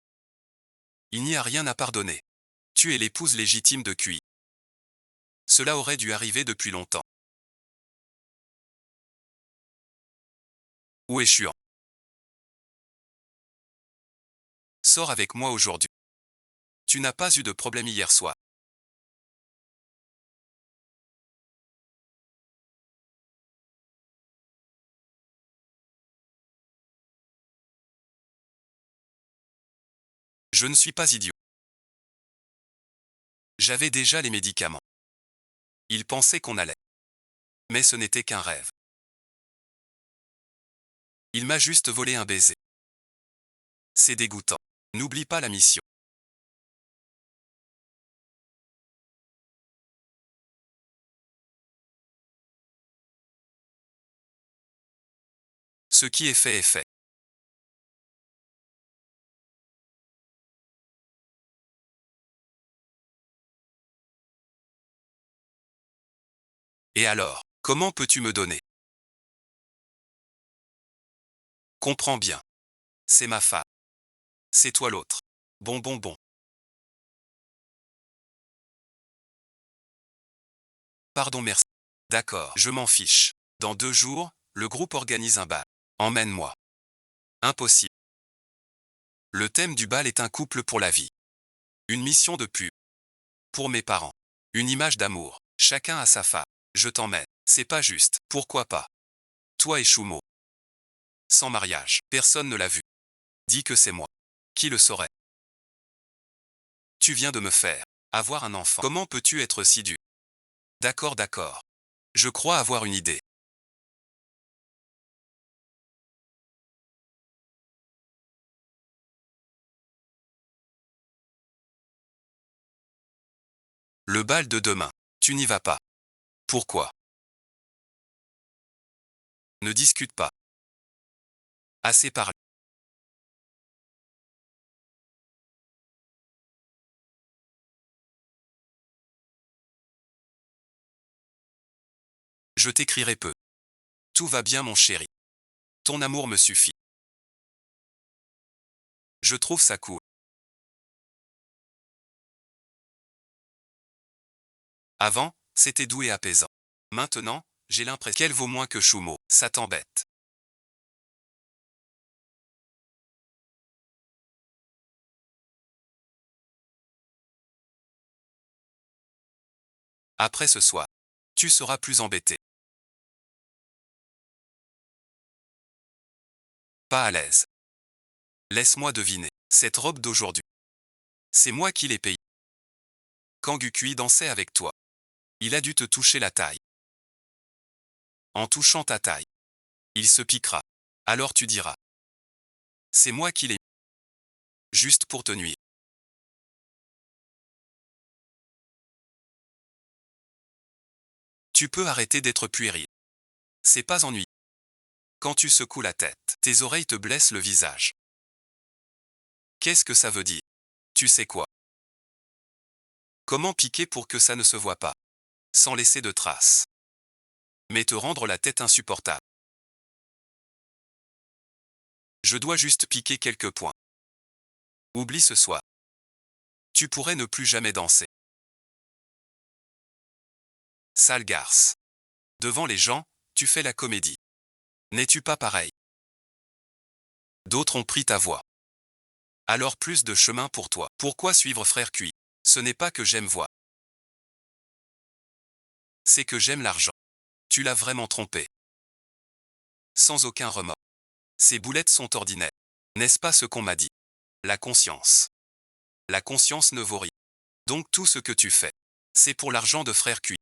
S1: Il n'y a rien à pardonner. Tu es l'épouse légitime de Cui. Cela aurait dû arriver depuis longtemps. Où es-tu? Sors avec moi aujourd'hui. Tu n'as pas eu de problème hier soir. Je ne suis pas idiot. J'avais déjà les médicaments. Il pensait qu'on allait. Mais ce n'était qu'un rêve. Il m'a juste volé un baiser. C'est dégoûtant. N'oublie pas la mission. Ce qui est fait est fait. Et alors, comment peux-tu me donner? Comprends bien. C'est ma femme. C'est toi l'autre. Bon, bon, bon. Pardon, merci. D'accord, je m'en fiche. Dans 2 jours, le groupe organise un bal. Emmène-moi. Impossible. Le thème du bal est un couple pour la vie. Une mission de pub. Pour mes parents. Une image d'amour. Chacun a sa femme. Je t'emmène. C'est pas juste. Pourquoi pas? Toi et Shumo. Sans mariage. Personne ne l'a vu. Dis que c'est moi. Qui le saurait? Tu viens de me faire avoir un enfant. Comment peux-tu être si dur? D'accord, d'accord. Je crois avoir une idée. Le bal de demain. Tu n'y vas pas. Pourquoi? Ne discute pas. Assez parlé. Je t'écrirai peu. Tout va bien, mon chéri. Ton amour me suffit. Je trouve ça cool. Avant, c'était doux et apaisant. Maintenant, j'ai l'impression qu'elle vaut moins que Shumo. Ça t'embête. Après ce soir, tu seras plus embêté. Pas à l'aise. Laisse-moi deviner. Cette robe d'aujourd'hui. C'est moi qui l'ai payée. Quand Gukui dansait avec toi, il a dû te toucher la taille. En touchant ta taille, il se piquera. Alors tu diras. C'est moi qui l'ai mis. Juste pour te nuire. Tu peux arrêter d'être puéril. C'est pas ennuyeux. Quand tu secoues la tête, tes oreilles te blessent le visage. Qu'est-ce que ça veut dire? Tu sais quoi? Comment piquer pour que ça ne se voit pas? Sans laisser de traces. Mais te rendre la tête insupportable. Je dois juste piquer quelques points. Oublie ce soir. Tu pourrais ne plus jamais danser. Sale garce. Devant les gens, tu fais la comédie. N'es-tu pas pareil? D'autres ont pris ta voix. Alors plus de chemin pour toi. Pourquoi suivre Frère Cui? Ce n'est pas que j'aime voir. C'est que j'aime l'argent. Tu l'as vraiment trompé. Sans aucun remords. Ces boulettes sont ordinaires. N'est-ce pas ce qu'on m'a dit? La conscience. La conscience ne vaut rien. Donc tout ce que tu fais, c'est pour l'argent de Frère Cui.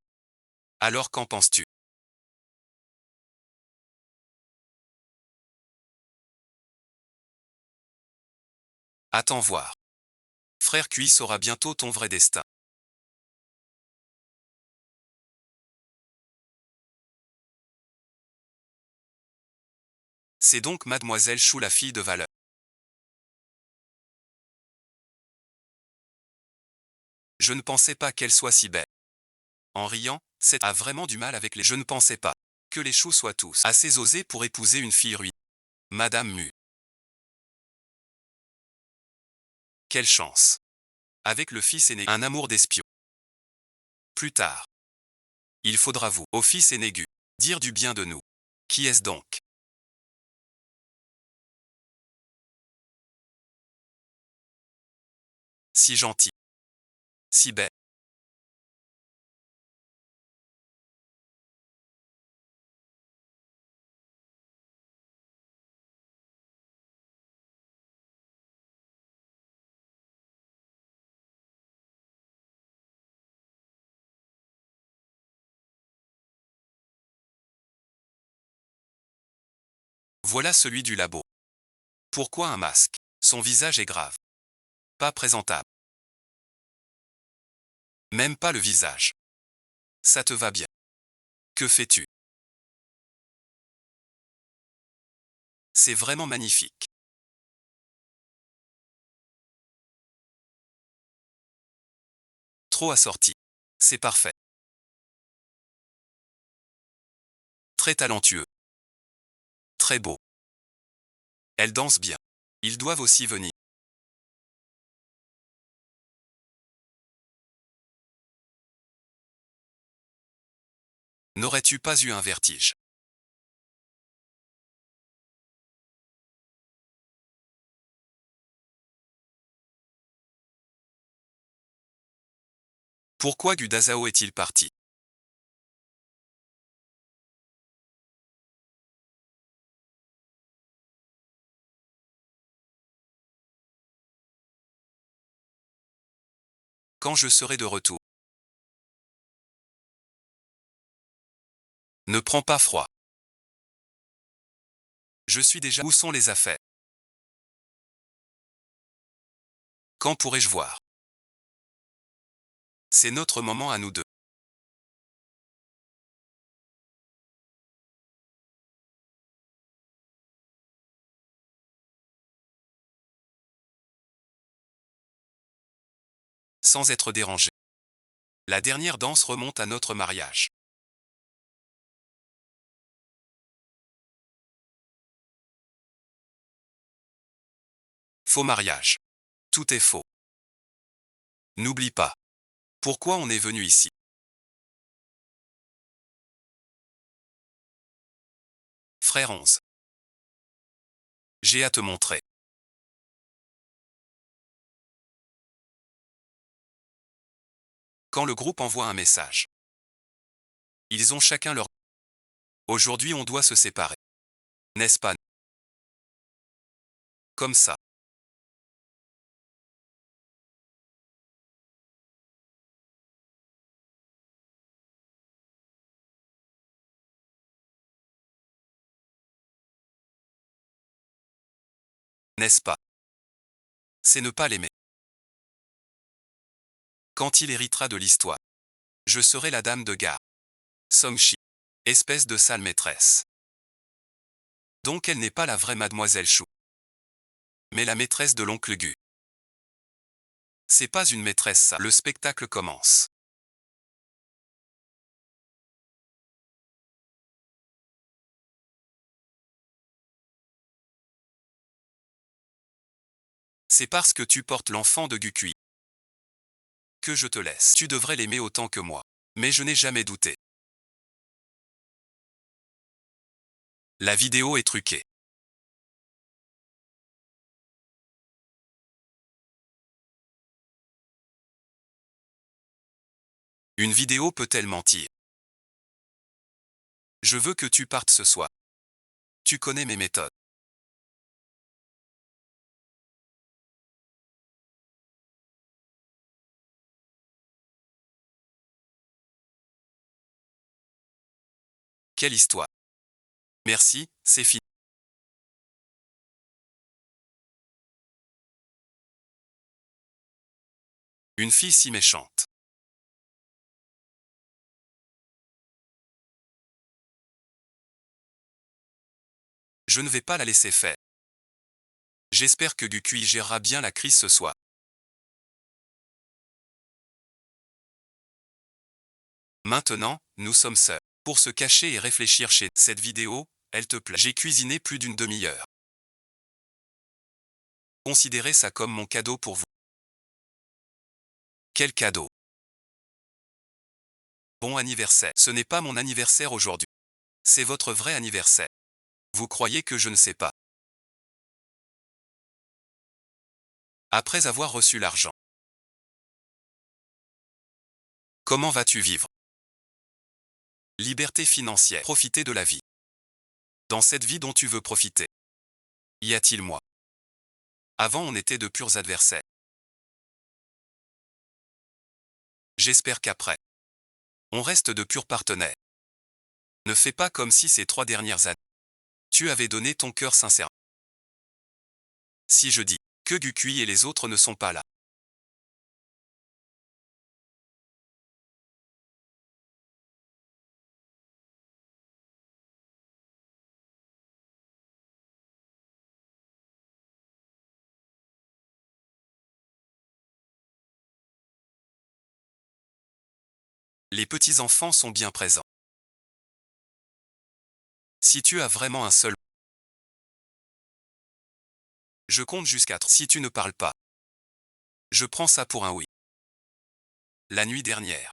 S1: Alors qu'en penses-tu? Attends voir. Frère Cui saura bientôt ton vrai destin. C'est donc Mademoiselle Chou, la fille de valeur. Je ne pensais pas qu'elle soit si belle. En riant, c'est a vraiment du mal avec les... Je ne pensais pas. Que les choux soient tous assez osés pour épouser une fille ruinée. Madame Mu. Quelle chance. Avec le fils aîné, un amour d'espion. Plus tard. Il faudra vous, au fils aîné, dire du bien de nous. Qui est-ce donc? Si gentil. Si belle. Voilà celui du labo. Pourquoi un masque? Son visage est grave. Pas présentable. Même pas le visage. Ça te va bien. Que fais-tu? C'est vraiment magnifique. Trop assorti. C'est parfait. Très talentueux. Très beau. Elle danse bien. Ils doivent aussi venir. N'aurais-tu pas eu un vertige? Pourquoi Gudazao est-il parti? Quand je serai de retour. Ne prends pas froid. Je suis déjà. Où sont les affaires? Quand pourrai-je voir? C'est notre moment à nous deux. Sans être dérangé. La dernière danse remonte à notre mariage. Faux mariage. Tout est faux. N'oublie pas. Pourquoi on est venu ici? Frère 11. J'ai à te montrer. Quand le groupe envoie un message. Ils ont chacun leur. Aujourd'hui on doit se séparer. N'est-ce pas? Comme ça. N'est-ce pas? C'est ne pas l'aimer. Quand il héritera de l'histoire. Je serai la dame de gare. Songchi. Espèce de sale maîtresse. Donc elle n'est pas la vraie mademoiselle Chou. Mais la maîtresse de l'oncle Gu. C'est pas une maîtresse ça. Le spectacle commence. C'est parce que tu portes l'enfant de Gukui que je te laisse. Tu devrais l'aimer autant que moi. Mais je n'ai jamais douté. La vidéo est truquée. Une vidéo peut-elle mentir? Je veux que tu partes ce soir. Tu connais mes méthodes. Quelle histoire. Merci, c'est fini. Une fille si méchante. Je ne vais pas la laisser faire. J'espère que Gukui gérera bien la crise ce soir. Maintenant, nous sommes seuls. Pour se cacher et réfléchir chez cette vidéo, elle te plaît. J'ai cuisiné plus d'une demi-heure. Considérez ça comme mon cadeau pour vous. Quel cadeau? Bon anniversaire. Ce n'est pas mon anniversaire aujourd'hui. C'est votre vrai anniversaire. Vous croyez que je ne sais pas? Après avoir reçu l'argent. Comment vas-tu vivre? Liberté financière. Profiter de la vie. Dans cette vie dont tu veux profiter. Y a-t-il moi? Avant on était de purs adversaires. J'espère qu'après, on reste de purs partenaires. Ne fais pas comme si ces 3 dernières années, tu avais donné ton cœur sincèrement. Si je dis que Gukui et les autres ne sont pas là. Les petits-enfants sont bien présents. Si tu as vraiment un seul, je compte jusqu'à 3. Si tu ne parles pas, je prends ça pour un oui. La nuit dernière.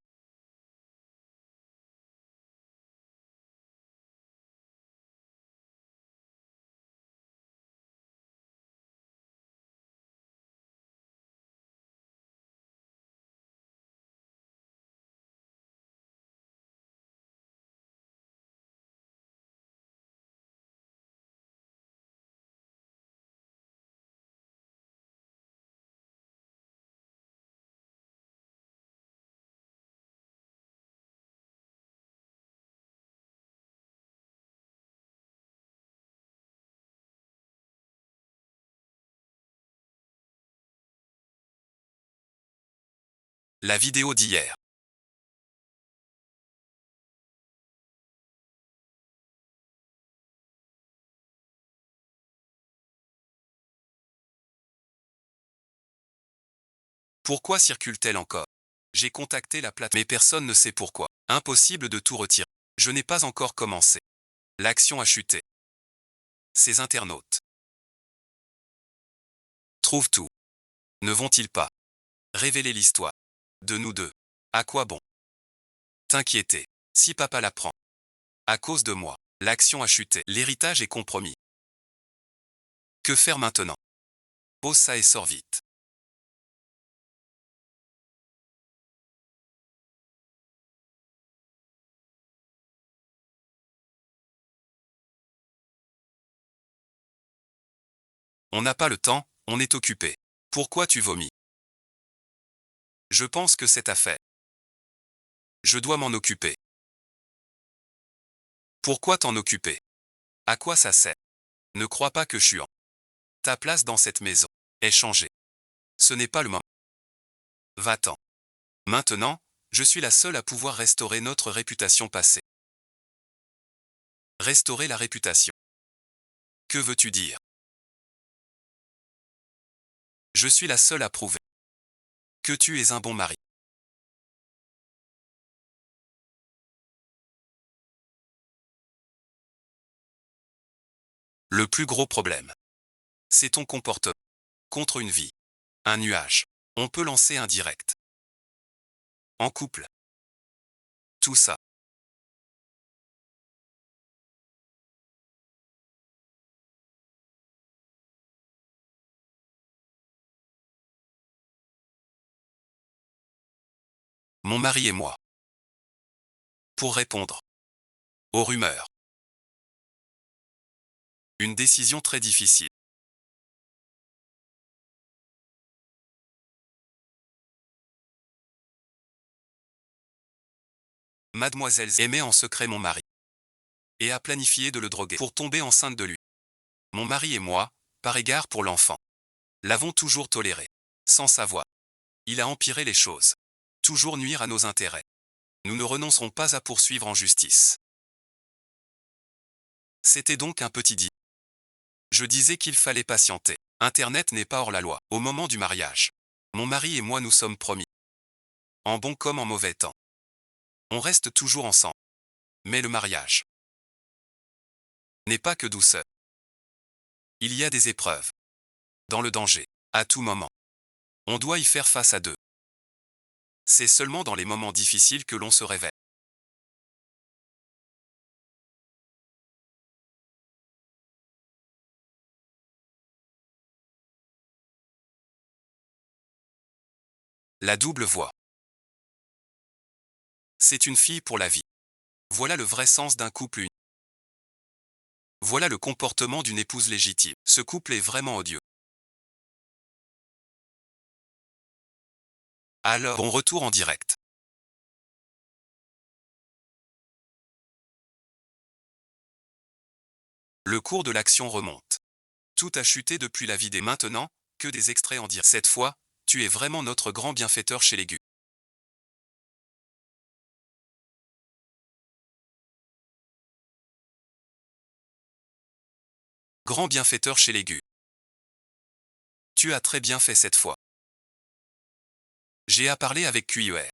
S1: La vidéo d'hier. Pourquoi circule-t-elle encore? J'ai contacté la plateforme, mais personne ne sait pourquoi. Impossible de tout retirer. Je n'ai pas encore commencé. L'action a chuté. Ces internautes trouvent tout. Ne vont-ils pas révéler l'histoire de nous deux? À quoi bon t'inquiéter si papa l'apprend? À cause de moi, l'action a chuté. L'héritage est compromis. Que faire maintenant? Pose ça et sors vite. On n'a pas le temps, on est occupé. Pourquoi tu vomis? Je pense que c'est ta affaire. Je dois m'en occuper. Pourquoi t'en occuper? À quoi ça sert? Ne crois pas que je suis en ta place dans cette maison est changée. Ce n'est pas le moment. Va-t'en. Maintenant, je suis la seule à pouvoir restaurer notre réputation passée. Restaurer la réputation. Que veux-tu dire? Je suis la seule à prouver que tu es un bon mari. Le plus gros problème, c'est ton comportement. Contre une vie. Un nuage. On peut lancer un direct. En couple. Tout ça. Mon mari et moi. Pour répondre aux rumeurs. Une décision très difficile. Mademoiselle aimait en secret mon mari. Et a planifié de le droguer pour tomber enceinte de lui. Mon mari et moi, par égard pour l'enfant, l'avons toujours toléré. Sans savoir. Il a empiré les choses. Toujours nuire à nos intérêts. Nous ne renoncerons pas à poursuivre en justice. C'était donc un petit dit. Je disais qu'il fallait patienter. Internet n'est pas hors la loi. Au moment du mariage, mon mari et moi nous sommes promis. En bon comme en mauvais temps. On reste toujours ensemble. Mais le mariage n'est pas que douceur. Il y a des épreuves. Dans le danger. À tout moment. On doit y faire face à deux. C'est seulement dans les moments difficiles que l'on se révèle. La double voie. C'est une fille pour la vie. Voilà le vrai sens d'un couple uni. Voilà le comportement d'une épouse légitime. Ce couple est vraiment odieux. Alors, bon retour en direct. Le cours de l'action remonte. Tout a chuté depuis la vidéo. Maintenant, que des extraits en direct. Cette fois, tu es vraiment notre grand bienfaiteur chez les Gus. Grand bienfaiteur chez les Gus. Tu as très bien fait cette fois. J'ai à parler avec QUR.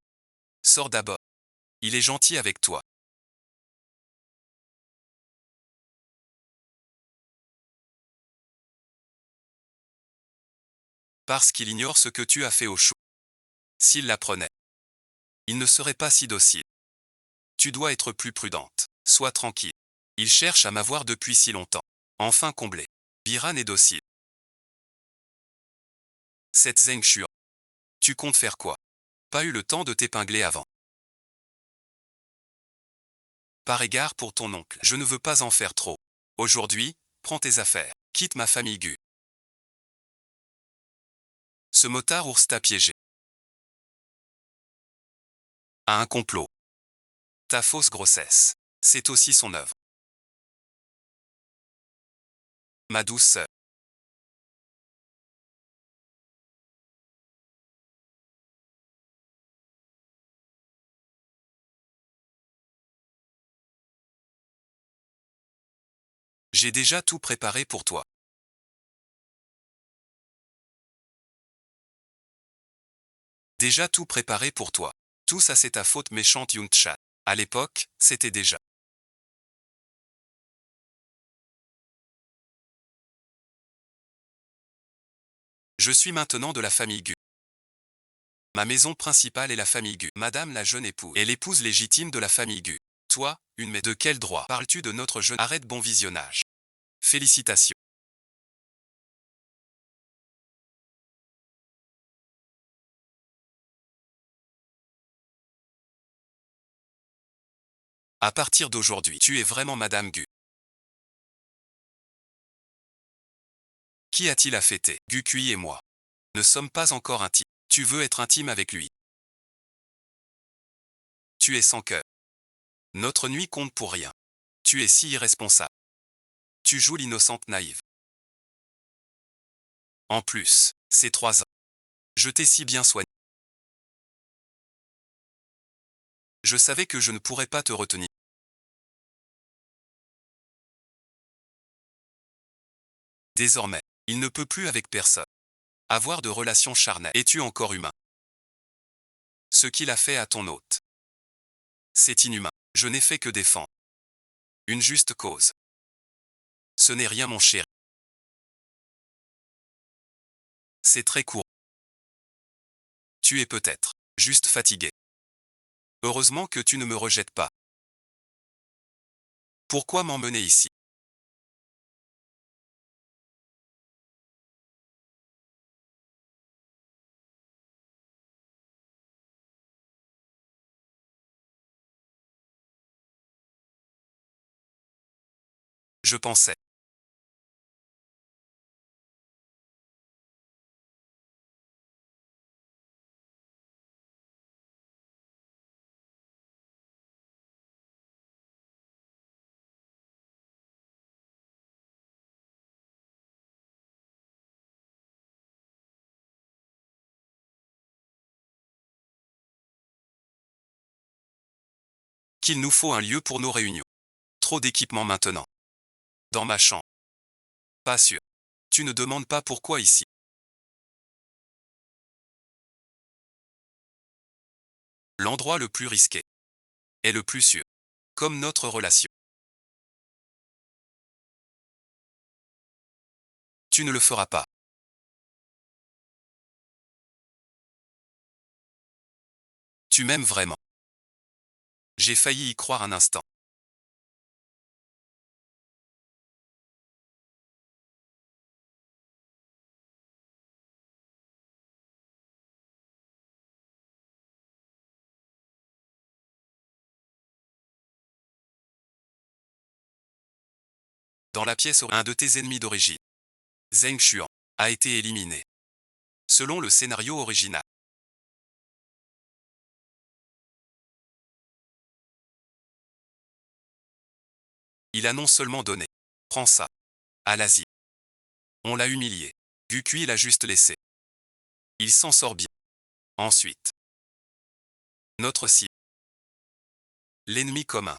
S1: Sors d'abord. Il est gentil avec toi. Parce qu'il ignore ce que tu as fait au chou. S'il l'apprenait, il ne serait pas si docile. Tu dois être plus prudente. Sois tranquille. Il cherche à m'avoir depuis si longtemps. Enfin comblé. Biran est docile. Cette Zheng Shuan. Tu comptes faire quoi? Pas eu le temps de t'épingler avant. Par égard pour ton oncle, je ne veux pas en faire trop. Aujourd'hui, prends tes affaires. Quitte ma famille Gu. Ce motard ours t'a piégé. À un complot. Ta fausse grossesse. C'est aussi son œuvre. Ma douce sœur. J'ai déjà tout préparé pour toi. Déjà tout préparé pour toi. Tout ça c'est ta faute méchante Yunchan. À l'époque, c'était déjà. Je suis maintenant de la famille Gu. Ma maison principale est la famille Gu. Madame la jeune épouse est l'épouse légitime de la famille Gu. Toi, une mais de quel droit parles-tu de notre jeune? Arrête bon visionnage. Félicitations. À partir d'aujourd'hui, tu es vraiment Madame Gu. Qui a-t-il à fêter? Gu Kui et moi. Ne sommes pas encore intimes. Tu veux être intime avec lui. Tu es sans cœur. Notre nuit compte pour rien. Tu es si irresponsable. Tu joues l'innocente naïve. En plus, c'est 3 ans. Je t'ai si bien soigné. Je savais que je ne pourrais pas te retenir. Désormais, il ne peut plus avec personne. Avoir de relations charnelles. Es-tu encore humain? Ce qu'il a fait à ton hôte. C'est inhumain. Je n'ai fait que défendre. Une juste cause. Ce n'est rien mon chéri. C'est très court. Tu es peut-être juste fatigué. Heureusement que tu ne me rejettes pas. Pourquoi m'emmener ici? Je pensais. Qu'il nous faut un lieu pour nos réunions. Trop d'équipement maintenant. Dans ma chambre. Pas sûr. Tu ne demandes pas pourquoi ici. L'endroit le plus risqué. Est le plus sûr. comme notre relation. Tu ne le feras pas. Tu m'aimes vraiment. J'ai failli y croire un instant. Dans la pièce, un de tes ennemis d'origine, Zheng Xuan, a été éliminé. Selon le scénario original. Il a non seulement donné, prends ça, à l'Asie. On l'a humilié. Gukui l'a juste laissé. Il s'en sort bien. Ensuite, notre cible. L'ennemi commun.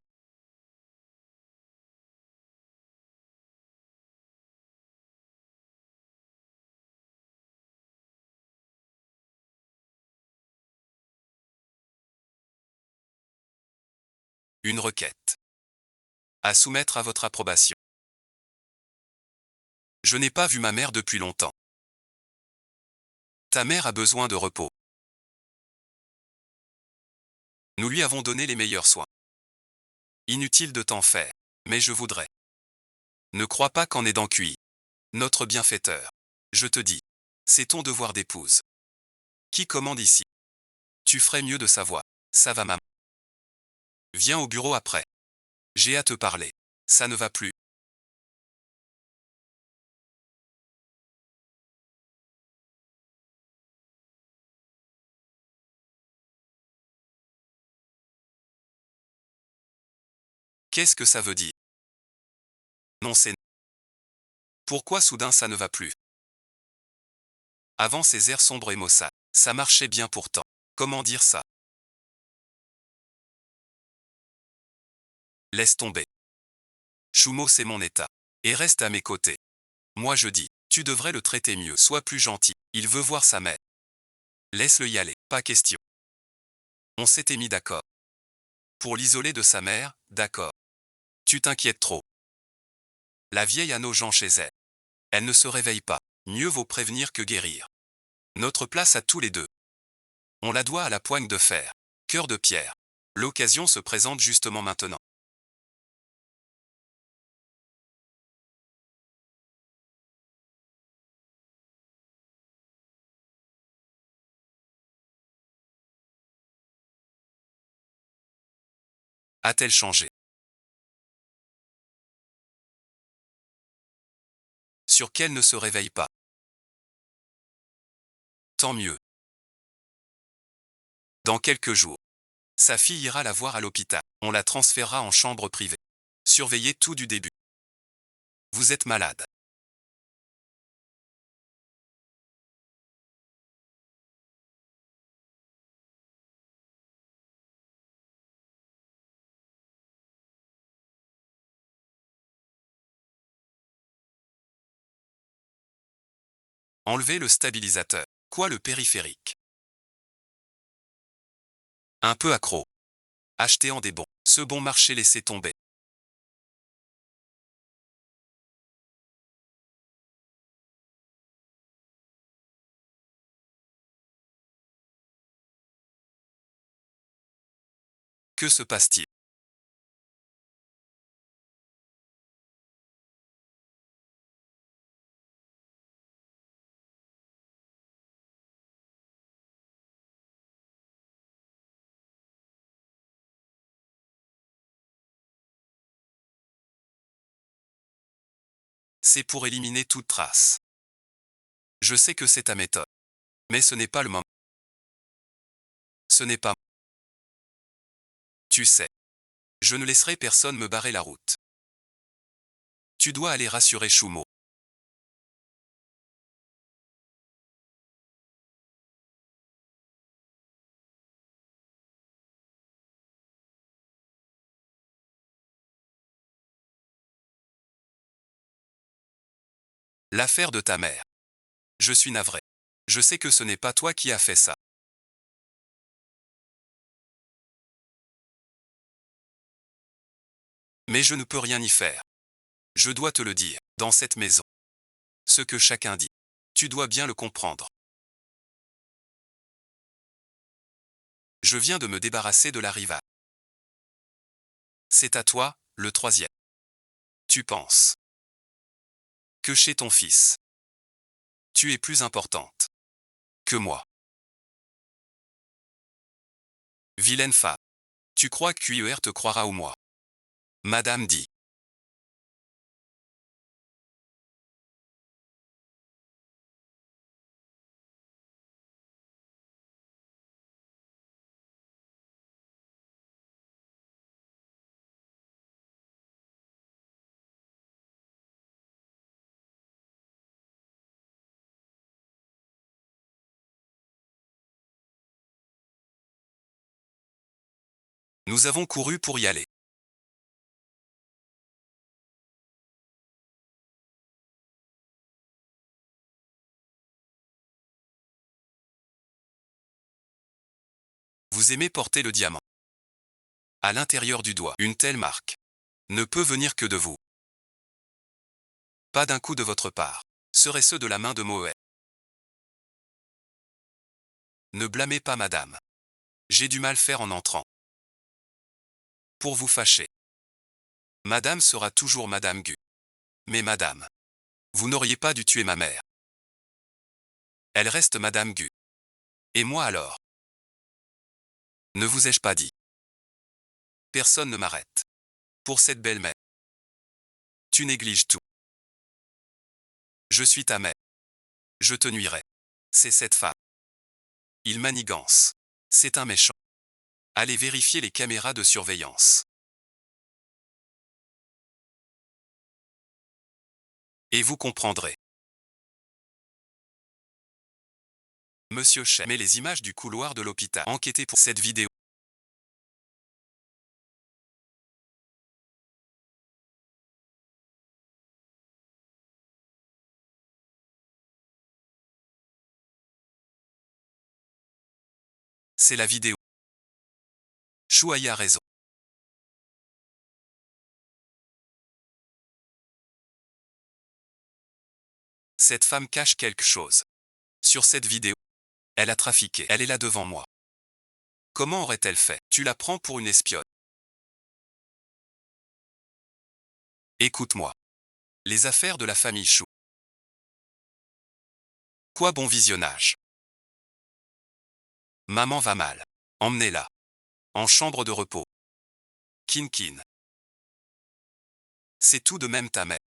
S1: Une requête. À soumettre à votre approbation. Je n'ai pas vu ma mère depuis longtemps. Ta mère a besoin de repos. Nous lui avons donné les meilleurs soins. Inutile de t'en faire, mais je voudrais. Ne crois pas qu'en aidant QI, notre bienfaiteur. Je te dis, c'est ton devoir d'épouse. Qui commande ici? Tu ferais mieux de savoir. Ça va, maman. Viens au bureau après. J'ai à te parler. Ça ne va plus. Qu'est-ce que ça veut dire? Non, c'est... Pourquoi soudain ça ne va plus? Avant ces airs sombres et maussades, ça marchait bien pourtant. Comment dire ça? Laisse tomber. Shumo, c'est mon état. Et reste à mes côtés. Moi je dis, tu devrais le traiter mieux. Sois plus gentil. Il veut voir sa mère. Laisse-le y aller. Pas question. On s'était mis d'accord. Pour l'isoler de sa mère, d'accord. Tu t'inquiètes trop. La vieille a nos gens chez elle. Elle ne se réveille pas. Mieux vaut prévenir que guérir. Notre place à tous les deux. On la doit à la poigne de fer. Cœur de pierre. L'occasion se présente justement maintenant. A-t-elle changé? Sur qu'elle ne se réveille pas. Tant mieux. Dans quelques jours, sa fille ira la voir à l'hôpital. On la transférera en chambre privée. Surveillez tout du début. Vous êtes malade. Enlevez le stabilisateur. Quoi, le périphérique? Un peu accro. Achetez en des bons. Ce bon marché, laissez tomber. Que se passe-t-il? C'est pour éliminer toute trace. Je sais que c'est ta méthode. Mais ce n'est pas le moment. Ce n'est pas... Tu sais. Je ne laisserai personne me barrer la route. Tu dois aller rassurer Shumo. L'affaire de ta mère. Je suis navré. Je sais que ce n'est pas toi qui as fait ça. Mais je ne peux rien y faire. Je dois te le dire, dans cette maison. Ce que chacun dit. Tu dois bien le comprendre. Je viens de me débarrasser de la rivale. C'est à toi, le troisième. Tu penses que chez ton fils, tu es plus importante que moi. Vilaine femme. Tu crois que QUR te croira ou moi? Madame dit. Nous avons couru pour y aller. Vous aimez porter le diamant. À l'intérieur du doigt, une telle marque ne peut venir que de vous. Pas d'un coup de votre part. Seraient ceux de la main de Moët. Ne blâmez pas madame. J'ai du mal faire en entrant. Pour vous fâcher. Madame sera toujours Madame Gu. Mais madame, vous n'auriez pas dû tuer ma mère. Elle reste Madame Gu. Et moi alors? Ne vous ai-je pas dit? Personne ne m'arrête. Pour cette belle-mère. Tu négliges tout. Je suis ta mère. Je te nuirai. C'est cette femme. Il manigance. C'est un méchant. Allez vérifier les caméras de surveillance. Et vous comprendrez. Monsieur Chet met les images du couloir de l'hôpital. Enquêtez pour cette vidéo. C'est la vidéo. Chouaïa a raison. Cette femme cache quelque chose. Sur cette vidéo, elle a trafiqué. Elle est là devant moi. Comment aurait-elle fait? Tu la prends pour une espionne. Écoute-moi. Les affaires de la famille Chou. Quoi bon visionnage. Maman va mal. Emmenez-la. En chambre de repos. Kin Kin. C'est tout de même ta mère.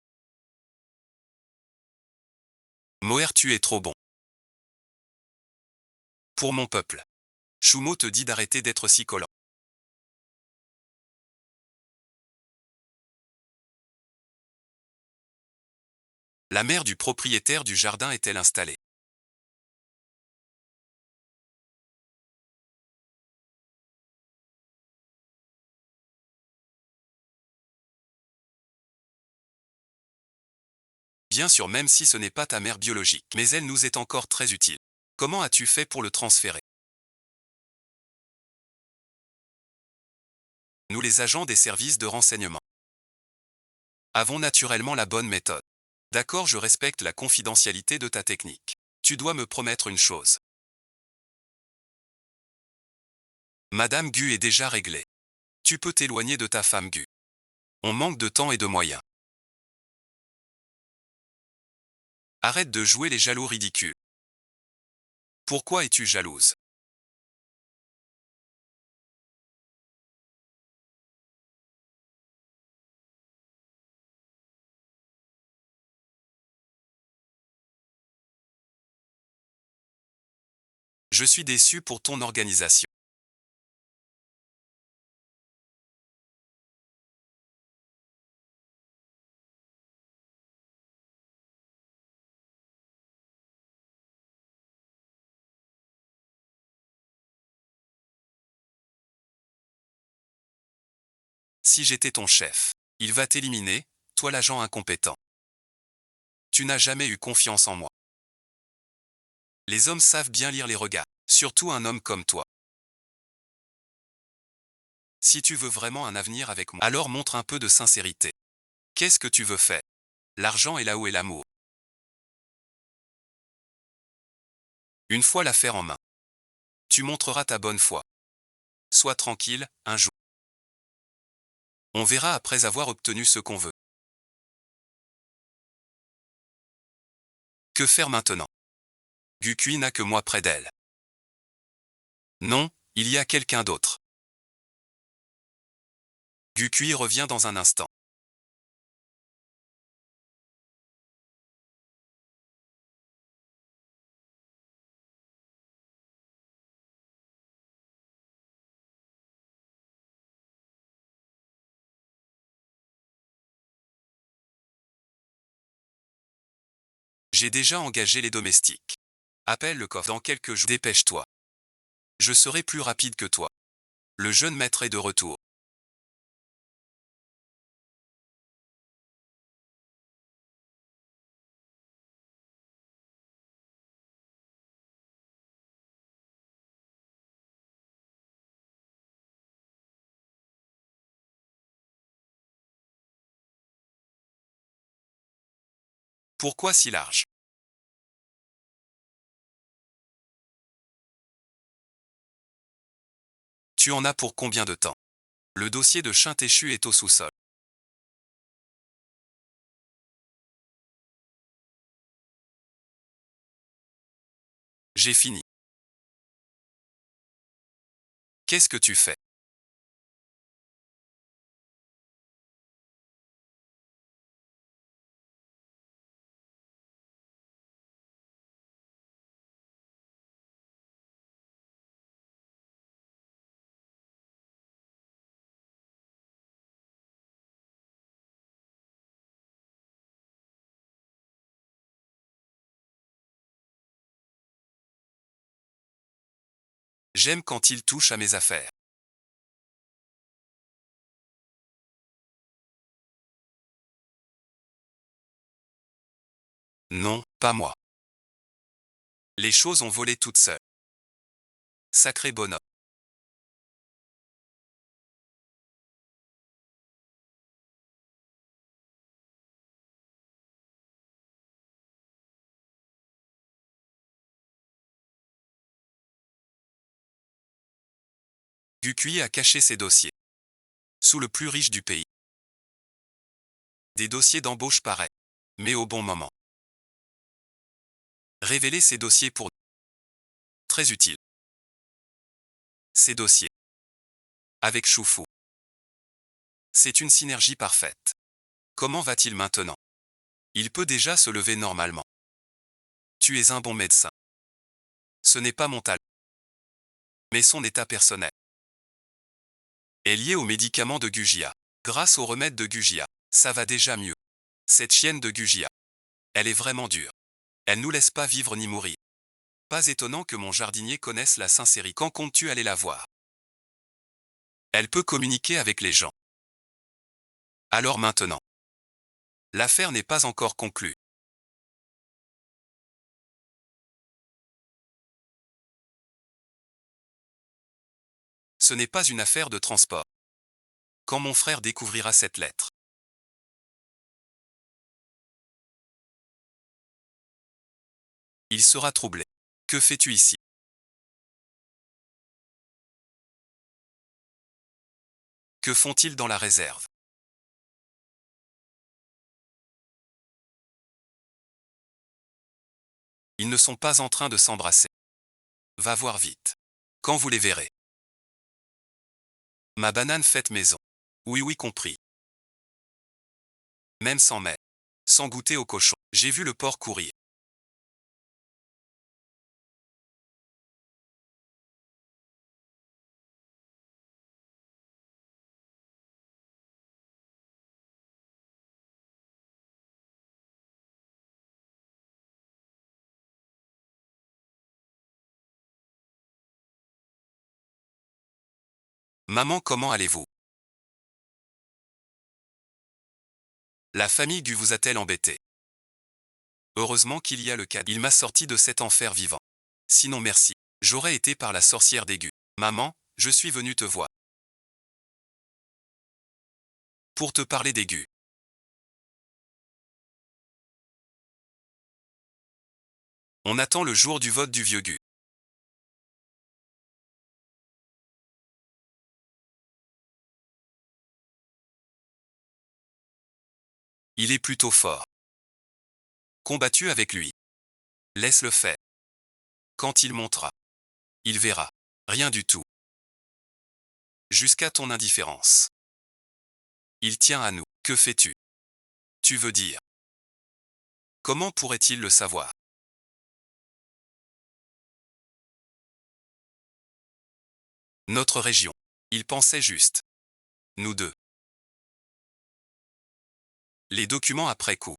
S1: Moher, tu es trop bon. Pour mon peuple. Choumo te dit d'arrêter d'être si collant. La mère du propriétaire du jardin est-elle installée? Bien sûr, même si ce n'est pas ta mère biologique, mais elle nous est encore très utile. Comment as-tu fait pour le transférer? Nous, les agents des services de renseignement, avons naturellement la bonne méthode. D'accord, je respecte la confidentialité de ta technique. Tu dois me promettre une chose. Madame Gu est déjà réglée. Tu peux t'éloigner de ta femme Gu. On manque de temps et de moyens. Arrête de jouer les jaloux ridicules. Pourquoi es-tu jalouse? Je suis déçu pour ton organisation. Si j'étais ton chef, il va t'éliminer, toi l'agent incompétent. Tu n'as jamais eu confiance en moi. Les hommes savent bien lire les regards, surtout un homme comme toi. Si tu veux vraiment un avenir avec moi, alors montre un peu de sincérité. Qu'est-ce que tu veux faire? L'argent est là où est l'amour. Une fois l'affaire en main, tu montreras ta bonne foi. Sois tranquille, un jour. On verra après avoir obtenu ce qu'on veut. Que faire maintenant? Gukui n'a que moi près d'elle. Non, il y a quelqu'un d'autre. Gukui revient dans un instant. J'ai déjà engagé les domestiques. Appelle le coffre dans quelques jours. Dépêche-toi. Je serai plus rapide que toi. Le jeune maître est de retour. Pourquoi si large? Tu en as pour combien de temps? Le dossier de chien téchu est au sous-sol. J'ai fini. Qu'est-ce que tu fais? J'aime quand il touche à mes affaires. Non, pas moi. Les choses ont volé toutes seules. Sacré bonhomme. Gukui a caché ses dossiers. Sous le plus riche du pays. Des dossiers d'embauche pareils. Mais au bon moment. Révéler ces dossiers pour nous. Très utile. Ces dossiers. Avec Choufou. C'est une synergie parfaite. Comment va-t-il maintenant? Il peut déjà se lever normalement. Tu es un bon médecin. Ce n'est pas mon talent, mais son état personnel est lié aux médicaments de Gugia. Grâce aux remèdes de Gugia, ça va déjà mieux. Cette chienne de Gugia, elle est vraiment dure. Elle nous laisse pas vivre ni mourir. Pas étonnant que mon jardinier connaisse la sincérité. Quand comptes-tu aller la voir? Elle peut communiquer avec les gens. Alors maintenant. L'affaire n'est pas encore conclue. Ce n'est pas une affaire de transport. Quand mon frère découvrira cette lettre, il sera troublé. Que fais-tu ici? Que font-ils dans la réserve? Ils ne sont pas en train de s'embrasser. Va voir vite. Quand vous les verrez. Ma banane faite maison. Oui oui compris. Même sans mets. Sans goûter au cochon. J'ai vu le porc courir. Maman comment allez-vous? La famille Gu vous a-t-elle embêté? Heureusement qu'il y a le cas. Il m'a sorti de cet enfer vivant. Sinon merci. J'aurais été par la sorcière d'aigu. Maman, je suis venu te voir. Pour te parler d'aigu. On attend le jour du vote du vieux Gu. Il est plutôt fort. Combattu avec lui. Laisse-le faire. Quand il montera, il verra. Rien du tout. Jusqu'à ton indifférence. Il tient à nous. Que fais-tu? Tu veux dire? Comment pourrait-il le savoir? Notre région. Il pensait juste. Nous deux. Les documents après coup.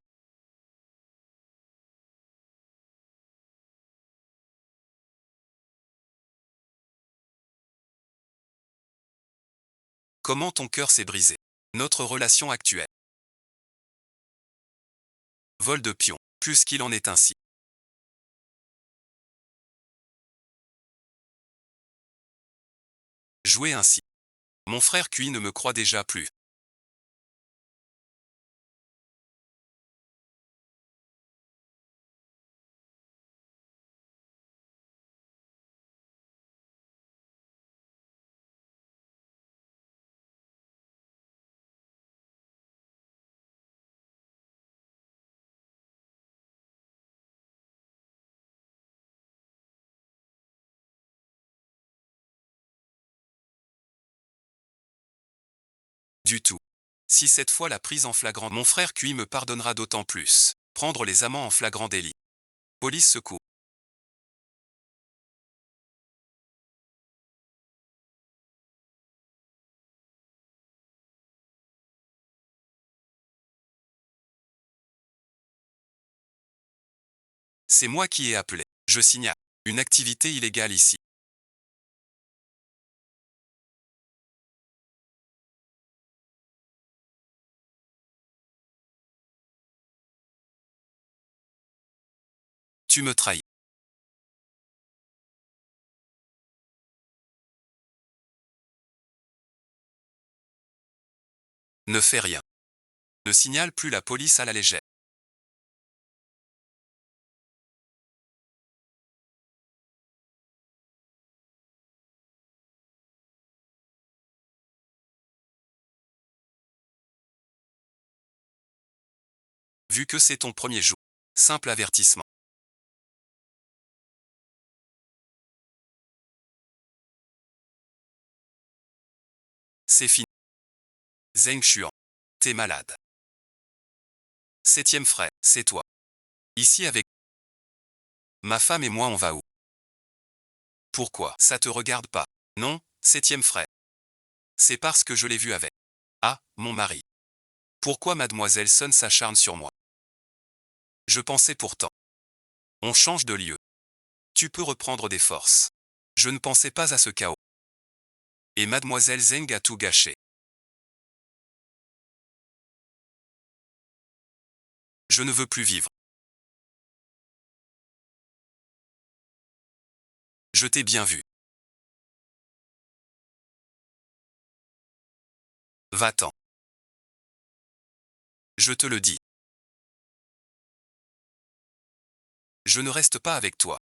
S1: Comment ton cœur s'est brisé? Notre relation actuelle. Vol de pion. Plus qu'il en est ainsi. Jouer ainsi. Mon frère Cui ne me croit déjà plus. Du tout. Si cette fois la prise en flagrant, mon frère Cui me pardonnera d'autant plus. Prendre les amants en flagrant délit. Police secours. C'est moi qui ai appelé. Je signale. Une activité illégale ici. Tu me trahis. Ne fais rien. Ne signale plus la police à la légère. Vu que c'est ton premier jour. Simple avertissement. C'est fini. Zheng Xuan. T'es malade. Septième frère, c'est toi. Ici avec ma femme et moi on va où? Pourquoi? Ça te regarde pas. Non, septième frère. C'est parce que je l'ai vu avec. Ah, mon mari. Pourquoi mademoiselle Sun s'acharne sur moi? Je pensais pourtant. On change de lieu. Tu peux reprendre des forces. Je ne pensais pas à ce chaos. Et mademoiselle Zheng a tout gâché. Je ne veux plus vivre. Je t'ai bien vu. Va-t'en. Je te le dis. Je ne reste pas avec toi.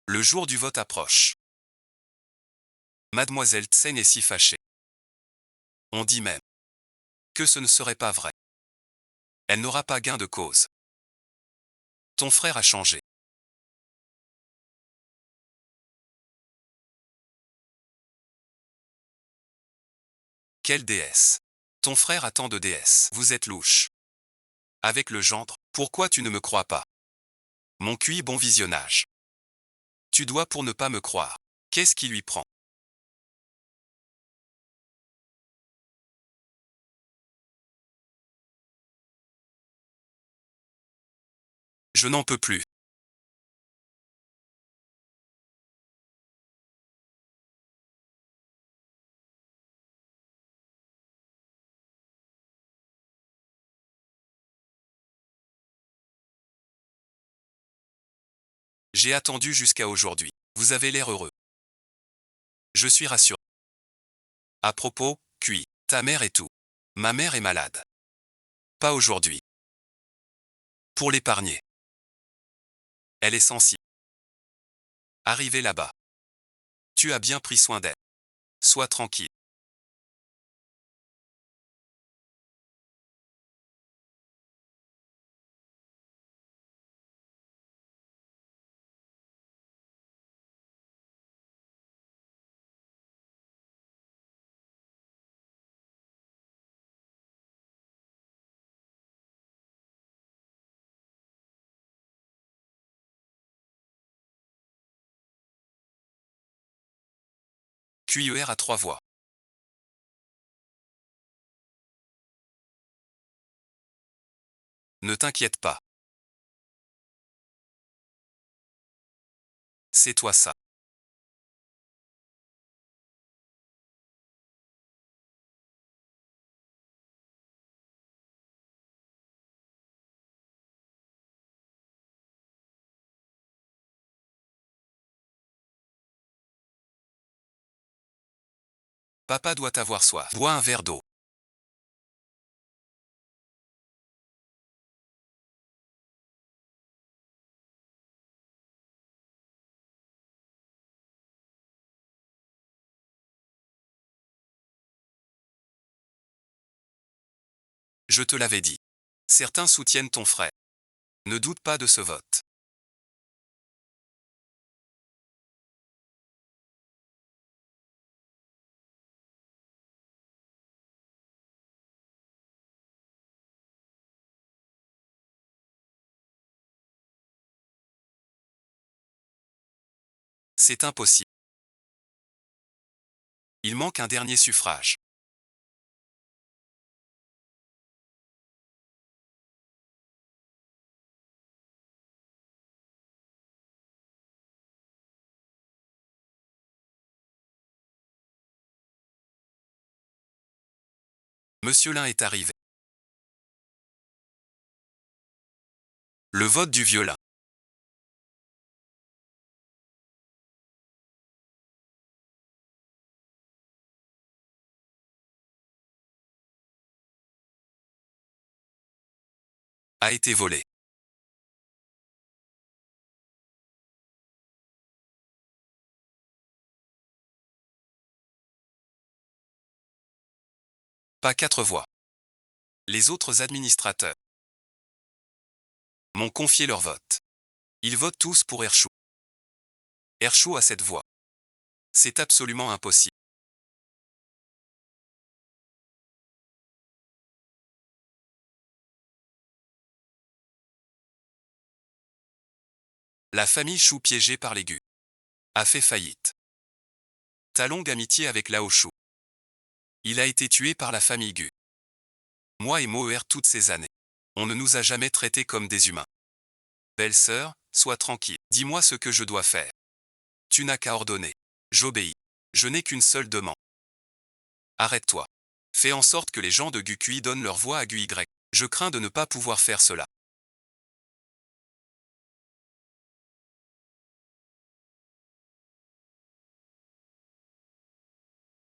S1: Le jour du vote approche. Mademoiselle Tsen est si fâchée. On dit même que ce ne serait pas vrai. Elle n'aura pas gain de cause. Ton frère a changé. Quelle déesse? Ton frère a tant de déesses. Vous êtes louche. Avec le gendre, pourquoi tu ne me crois pas? Mon QI bon visionnage. Tu dois pour ne pas me croire. Qu'est-ce qui lui prend? Je n'en peux plus. J'ai attendu jusqu'à aujourd'hui. Vous avez l'air heureux. Je suis rassuré. À propos, QI. Ta mère est où? Ma mère est malade. Pas aujourd'hui. Pour l'épargner. Elle est sensible. Arrivé là-bas. Tu as bien pris soin d'elle. Sois tranquille. QIER à 3 voix. Ne t'inquiète pas. C'est toi ça. Papa doit avoir soif. Bois un verre d'eau. Je te l'avais dit. Certains soutiennent ton frère. Ne doute pas de ce vote. C'est impossible. Il manque un dernier suffrage. Monsieur Lin est arrivé. Le vote du vieux Lin a été volé. Pas 4 voix. Les autres administrateurs m'ont confié leur vote. Ils votent tous pour Erchou. Erchou a cette voix. C'est absolument impossible. La famille Chou piégée par les Gu a fait faillite. Ta longue amitié avec Lao Chou. Il a été tué par la famille Gu. Moi et Moer toutes ces années. On ne nous a jamais traités comme des humains. Belle-sœur, sois tranquille. Dis-moi ce que je dois faire. Tu n'as qu'à ordonner. J'obéis. Je n'ai qu'une seule demande. Arrête-toi. Fais en sorte que les gens de Gukui donnent leur voix à GUY. Je crains de ne pas pouvoir faire cela.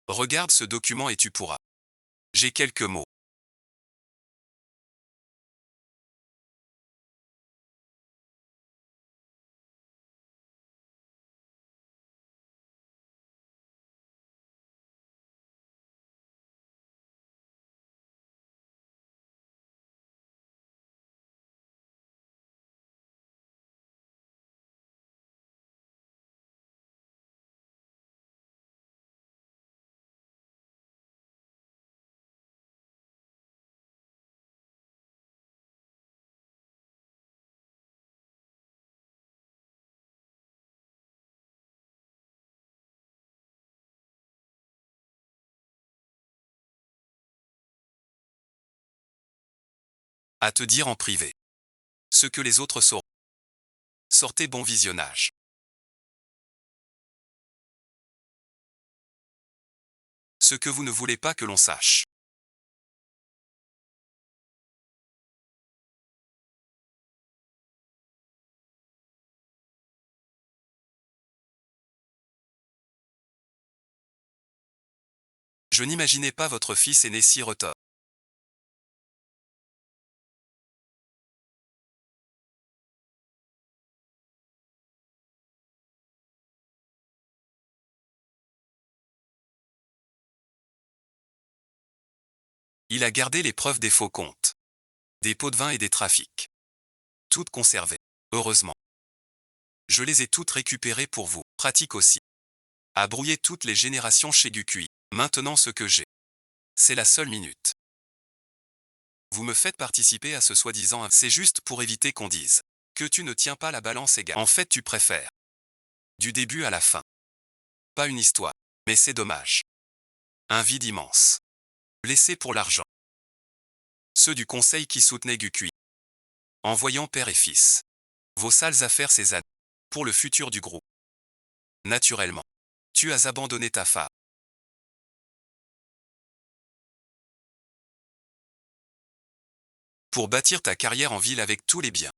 S1: Regarde ce document et tu pourras. J'ai quelques mots. À te dire en privé. Ce que les autres sauront. Sortez bon visionnage. Ce que vous ne voulez pas que l'on sache. Je n'imaginais pas votre fils aîné si retors. Il a gardé les preuves des faux comptes. Des pots de vin et des trafics. Toutes conservées. Heureusement. Je les ai toutes récupérées pour vous. Pratique aussi. A brouillé toutes les générations chez Gukui. Maintenant ce que j'ai. C'est la seule minute. Vous me faites participer à ce soi-disant. C'est juste pour éviter qu'on dise que tu ne tiens pas la balance égale. En fait tu préfères. Du début à la fin. Pas une histoire. Mais c'est dommage. Un vide immense. Laissé pour l'argent. Ceux du conseil qui soutenaient Gukui. En voyant père et fils. Vos sales affaires ces années. Pour le futur du groupe. Naturellement. Tu as abandonné ta femme. Pour bâtir ta carrière en ville avec tous les biens.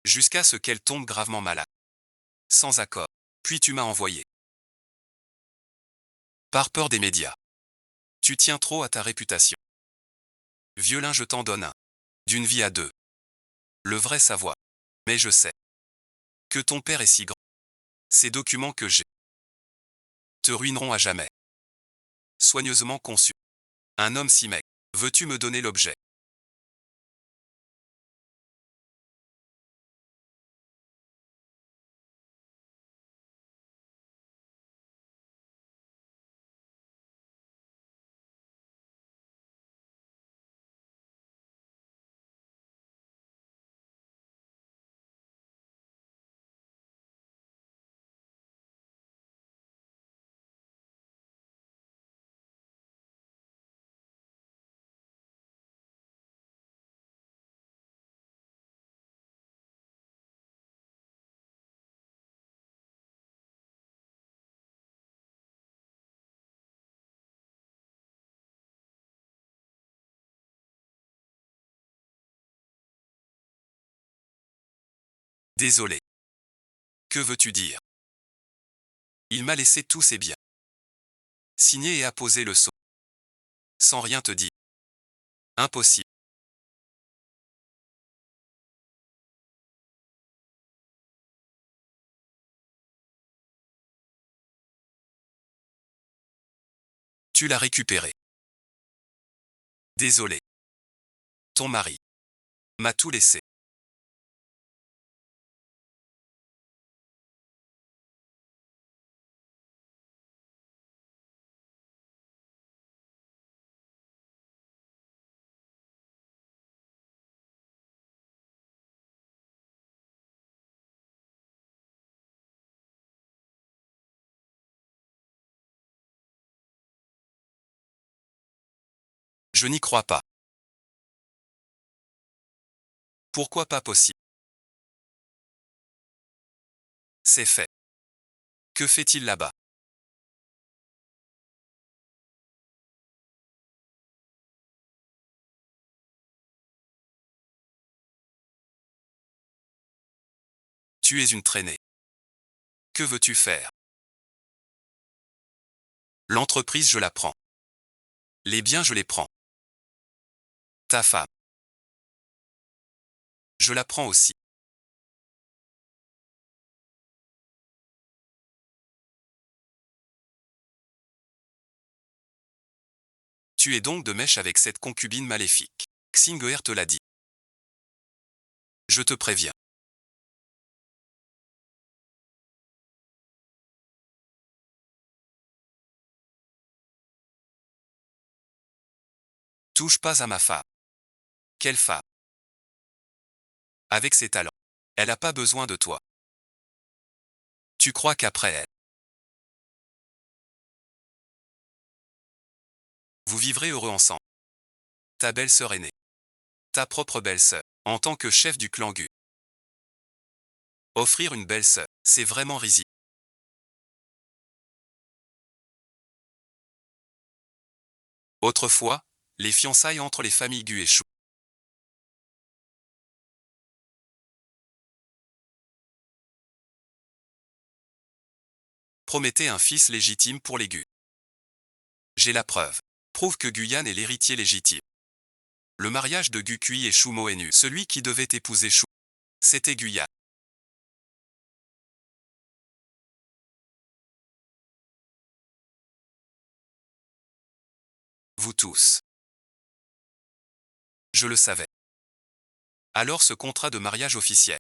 S1: Jusqu'à ce qu'elle tombe gravement malade. Sans accord. Puis tu m'as envoyé. Par peur des médias. Tu tiens trop à ta réputation. Violin, je t'en donne un. D'une vie à deux. Le vrai savoir. Mais je sais. Que ton père est si grand. Ces documents que j'ai. Te ruineront à jamais. Soigneusement conçu. Un homme si maigre. Veux-tu me donner l'objet? Désolé. Que veux-tu dire? Il m'a laissé tous ses biens. Signé et apposé le sceau. Sans rien te dire. Impossible. Tu l'as récupéré. Désolé. Ton mari m'a tout laissé. Je n'y crois pas. Pourquoi pas possible? C'est fait. Que fait-il là-bas? Tu es une traînée. Que veux-tu faire? L'entreprise, je la prends. Les biens, je les prends. Ta femme. Je la prends aussi. Tu es donc de mèche avec cette concubine maléfique. Xinger te l'a dit. Je te préviens. Touche pas à ma femme. Quelle femme? Avec ses talents. Elle n'a pas besoin de toi. Tu crois qu'après elle, vous vivrez heureux ensemble. Ta belle-sœur aînée. Ta propre belle-sœur. En tant que chef du clan Gu. Offrir une belle-sœur, c'est vraiment risible. Autrefois, les fiançailles entre les familles Gu échouent. Promettez un fils légitime pour les Gu. J'ai la preuve. Prouve que Guyane est l'héritier légitime. Le mariage de Gukui et Shumo est nul. Celui qui devait épouser Shu, c'était Guyane. Vous tous. Je le savais. Alors ce contrat de mariage officiel.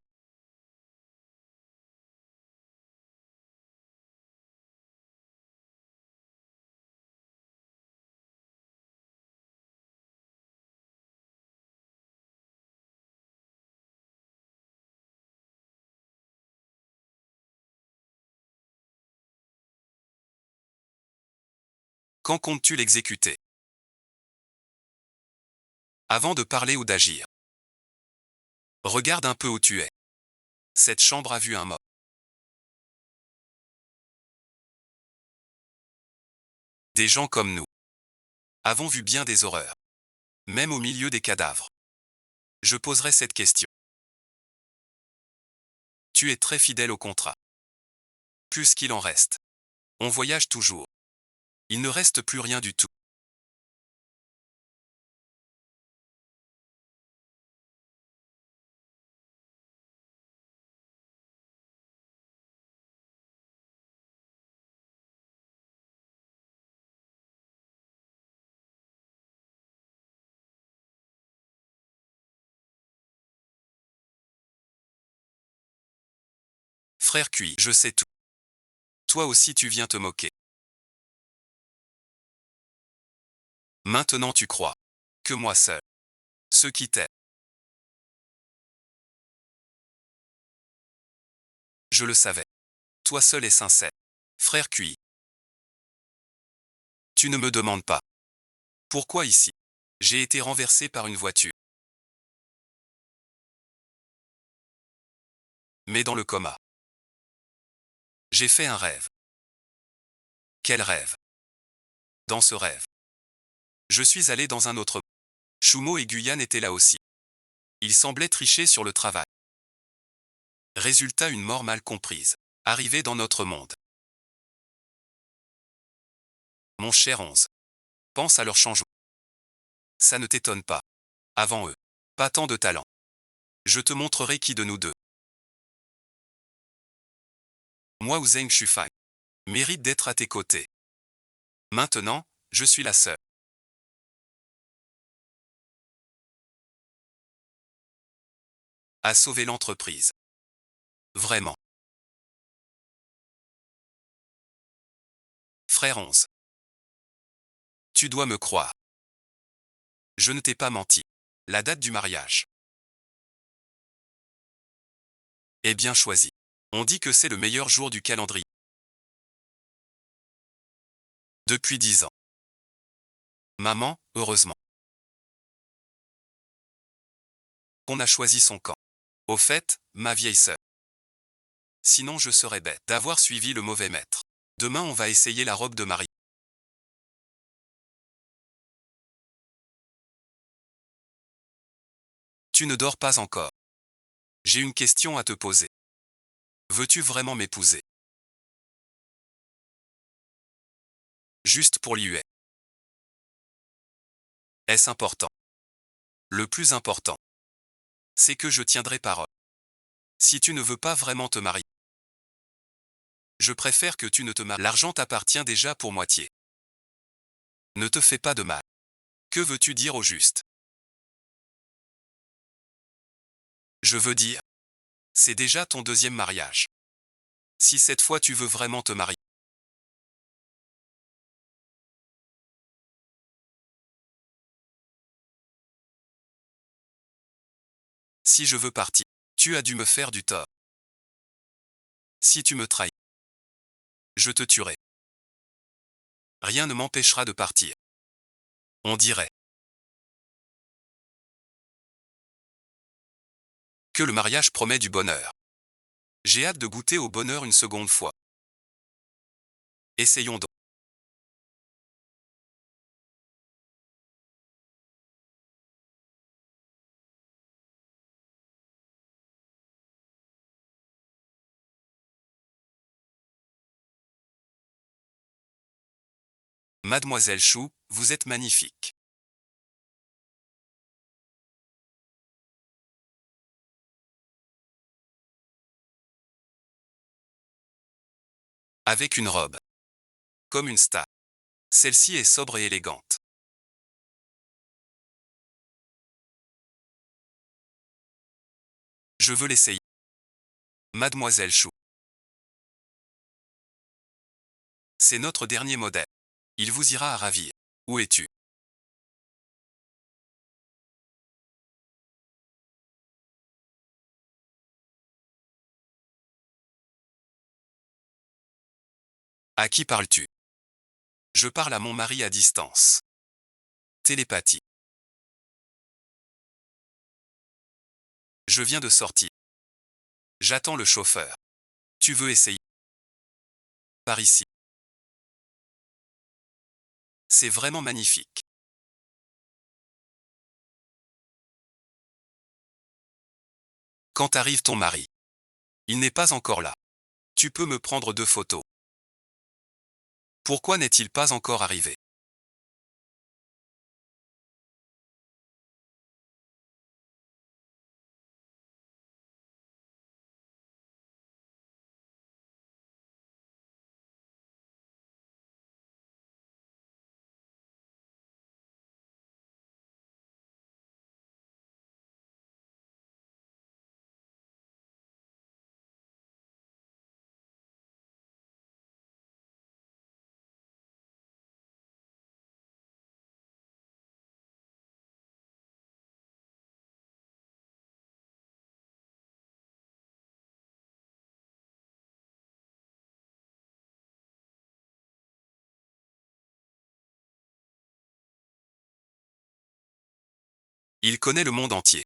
S1: Quand comptes-tu l'exécuter? Avant de parler ou d'agir. Regarde un peu où tu es. Cette chambre a vu un mort. Des gens comme nous avons vu bien des horreurs. Même au milieu des cadavres. Je poserai cette question. Tu es très fidèle au contrat. Plus qu'il en reste. On voyage toujours. Il ne reste plus rien du tout. Frère Cui, je sais tout. Toi aussi tu viens te moquer. Maintenant tu crois que moi seul. Ceux qui t'aiment. Je le savais. Toi seul est sincère. Frère Cui. Tu ne me demandes pas. Pourquoi ici? J'ai été renversé par une voiture. Mais dans le coma. J'ai fait un rêve. Quel rêve? Dans ce rêve. Je suis allé dans un autre. Shumo et Guyane étaient là aussi. Ils semblaient tricher sur le travail. Résultat, une mort mal comprise. Arrivée dans notre monde. Mon cher 11. Pense à leur changement. Ça ne t'étonne pas. Avant eux. Pas tant de talent. Je te montrerai qui de nous deux. Moi ou Zheng Shufang. Mérite d'être à tes côtés. Maintenant, je suis la seule. À sauver l'entreprise. Vraiment. Frère 11. Tu dois me croire. Je ne t'ai pas menti. La date du mariage est bien choisie. On dit que c'est le meilleur jour du calendrier. Depuis 10 ans. Maman, heureusement. On a choisi son camp. Au fait, ma vieille sœur. Sinon je serais bête d'avoir suivi le mauvais maître. Demain on va essayer la robe de Marie. Tu ne dors pas encore. J'ai une question à te poser. Veux-tu vraiment m'épouser? Juste pour l'IUE. Est-ce important? Le plus important, c'est que je tiendrai parole. Si tu ne veux pas vraiment te marier, je préfère que tu ne te maries. L'argent t'appartient déjà pour moitié. Ne te fais pas de mal. Que veux-tu dire au juste? Je veux dire, c'est déjà ton deuxième mariage. Si cette fois tu veux vraiment te marier, si je veux partir, tu as dû me faire du tort. Si tu me trahis, je te tuerai. Rien ne m'empêchera de partir. On dirait que le mariage promet du bonheur. J'ai hâte de goûter au bonheur une seconde fois. Essayons donc. Mademoiselle Chou, vous êtes magnifique. Avec une robe. Comme une star. Celle-ci est sobre et élégante. Je veux l'essayer. Mademoiselle Chou. C'est notre dernier modèle. Il vous ira à ravir. Où es-tu? À qui parles-tu? Je parle à mon mari à distance. Télépathie. Je viens de sortir. J'attends le chauffeur. Tu veux essayer? Par ici. C'est vraiment magnifique. Quand arrive ton mari? Il n'est pas encore là. Tu peux me prendre 2 photos. Pourquoi n'est-il pas encore arrivé? Il connaît le monde entier.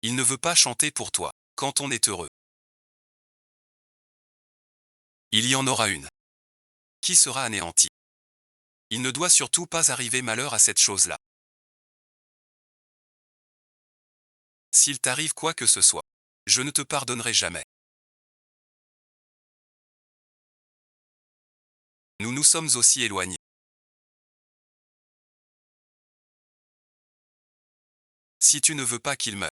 S1: Il ne veut pas chanter pour toi, quand on est heureux. Il y en aura une. Qui sera anéantie. Il ne doit surtout pas arriver malheur à cette chose-là. S'il t'arrive quoi que ce soit, je ne te pardonnerai jamais. Nous nous sommes aussi éloignés. Si tu ne veux pas qu'il meure,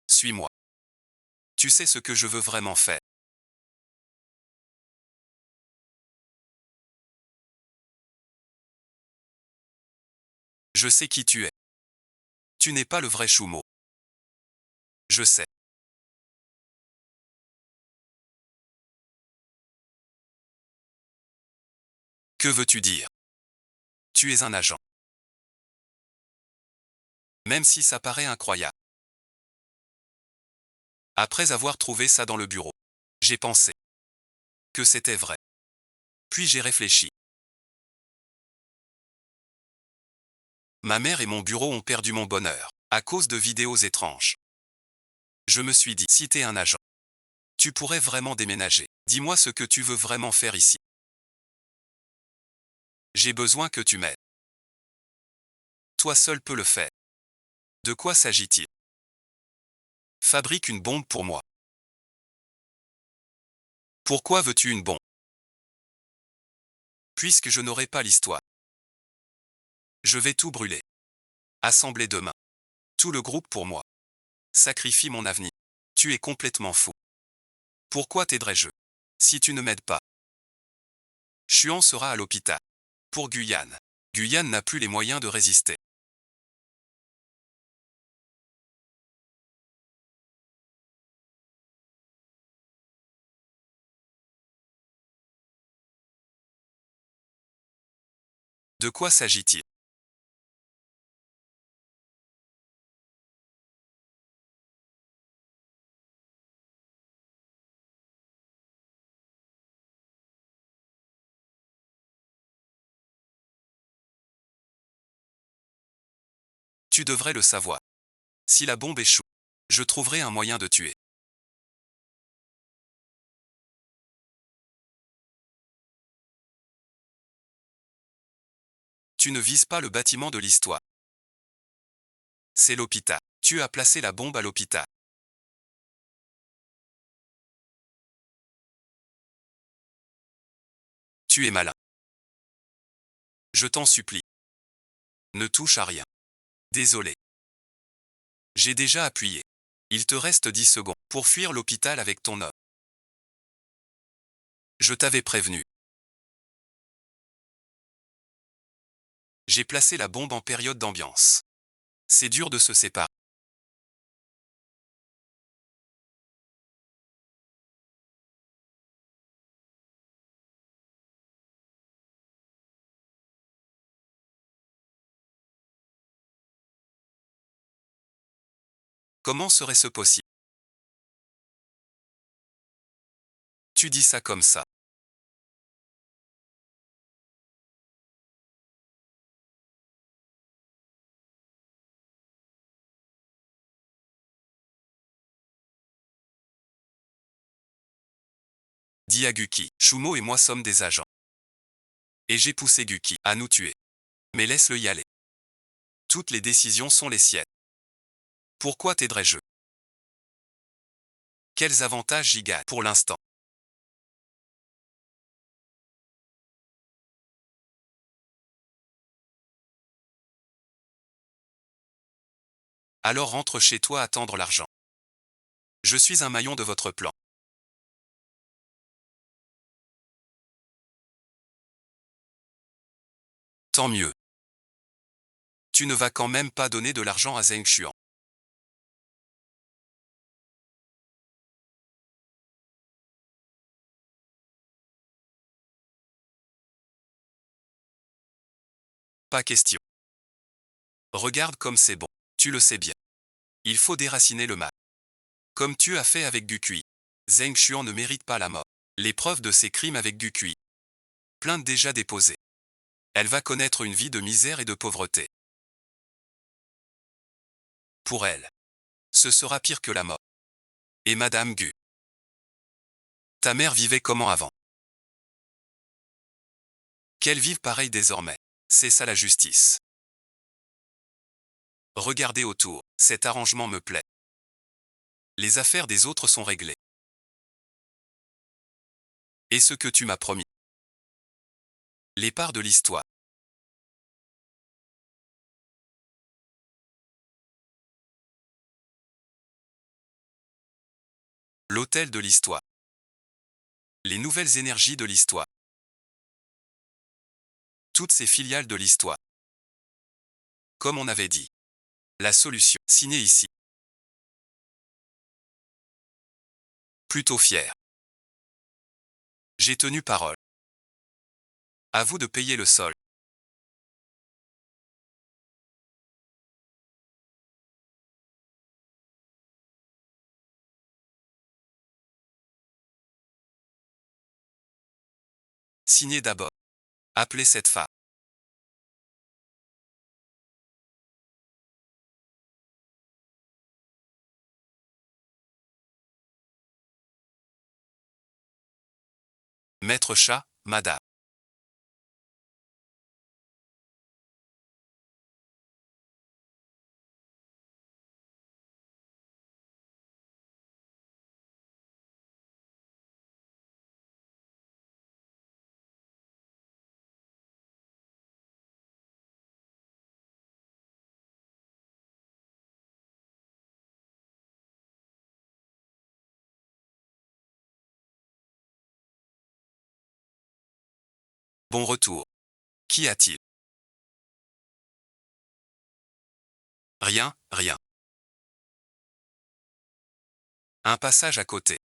S1: suis-moi. Tu sais ce que je veux vraiment faire. Je sais qui tu es. Tu n'es pas le vrai Choumeau. Je sais. Que veux-tu dire? Tu es un agent. Même si ça paraît incroyable. Après avoir trouvé ça dans le bureau, j'ai pensé que c'était vrai. Puis j'ai réfléchi. Ma mère et mon bureau ont perdu mon bonheur, à cause de vidéos étranges. Je me suis dit, si t'es un agent, tu pourrais vraiment déménager. Dis-moi ce que tu veux vraiment faire ici. J'ai besoin que tu m'aides. Toi seul peux le faire. De quoi s'agit-il? Fabrique une bombe pour moi. Pourquoi veux-tu une bombe? Puisque je n'aurai pas l'histoire. Je vais tout brûler. Assembler demain. Tout le groupe pour moi. Sacrifie mon avenir. Tu es complètement fou. Pourquoi t'aiderais-je? Si tu ne m'aides pas. Chuan sera à l'hôpital. Pour Guyane. Guyane n'a plus les moyens de résister. De quoi s'agit-il? Tu devrais le savoir. Si la bombe échoue, je trouverai un moyen de tuer. Tu ne vises pas le bâtiment de l'histoire. C'est l'hôpital. Tu as placé la bombe à l'hôpital. Tu es malin. Je t'en supplie. Ne touche à rien. Désolé. J'ai déjà appuyé. Il te reste 10 secondes pour fuir l'hôpital avec ton homme. Je t'avais prévenu. J'ai placé la bombe en période d'ambiance. C'est dur de se séparer. Comment serait-ce possible? Tu dis ça comme ça. Dis à Guki. Shumo et moi sommes des agents. Et j'ai poussé Guki à nous tuer. Mais laisse-le y aller. Toutes les décisions sont les siennes. Pourquoi t'aiderais-je? Quels avantages j'y gagne pour l'instant? Alors rentre chez toi attendre l'argent. Je suis un maillon de votre plan. Tant mieux. Tu ne vas quand même pas donner de l'argent à Zheng Xuan. Pas question. Regarde comme c'est bon. Tu le sais bien. Il faut déraciner le mal. Comme tu as fait avec Gukui. Zheng Xuan ne mérite pas la mort. Les preuves de ses crimes avec Gukui. Plainte déjà déposée. Elle va connaître une vie de misère et de pauvreté. Pour elle, ce sera pire que la mort. Et Madame Gu. Ta mère vivait comment avant? Qu'elle vive pareil désormais. C'est ça la justice. Regardez autour, cet arrangement me plaît. Les affaires des autres sont réglées. Et ce que tu m'as promis? Les parts de l'histoire. L'hôtel de l'histoire. Les nouvelles énergies de l'histoire. Toutes ces filiales de l'histoire. Comme on avait dit. La solution, signée ici. Plutôt fier. J'ai tenu parole. À vous de payer le sol. Signez d'abord. Appelez cette femme. Maître chat, madame. Bon retour. Qu'y a-t-il? Rien, rien. Un passage à côté.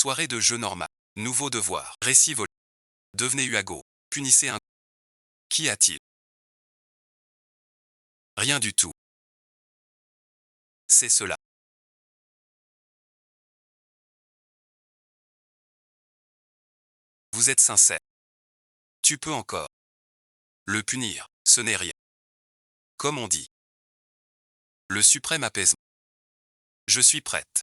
S1: Soirée de jeu normal. Nouveau devoir. Récit volé. Devenez Uago. Punissez un. Qu'y a-t-il? Rien du tout. C'est cela. Vous êtes sincère. Tu peux encore le punir, ce n'est rien. Comme on dit. Le suprême apaisement. Je suis prête.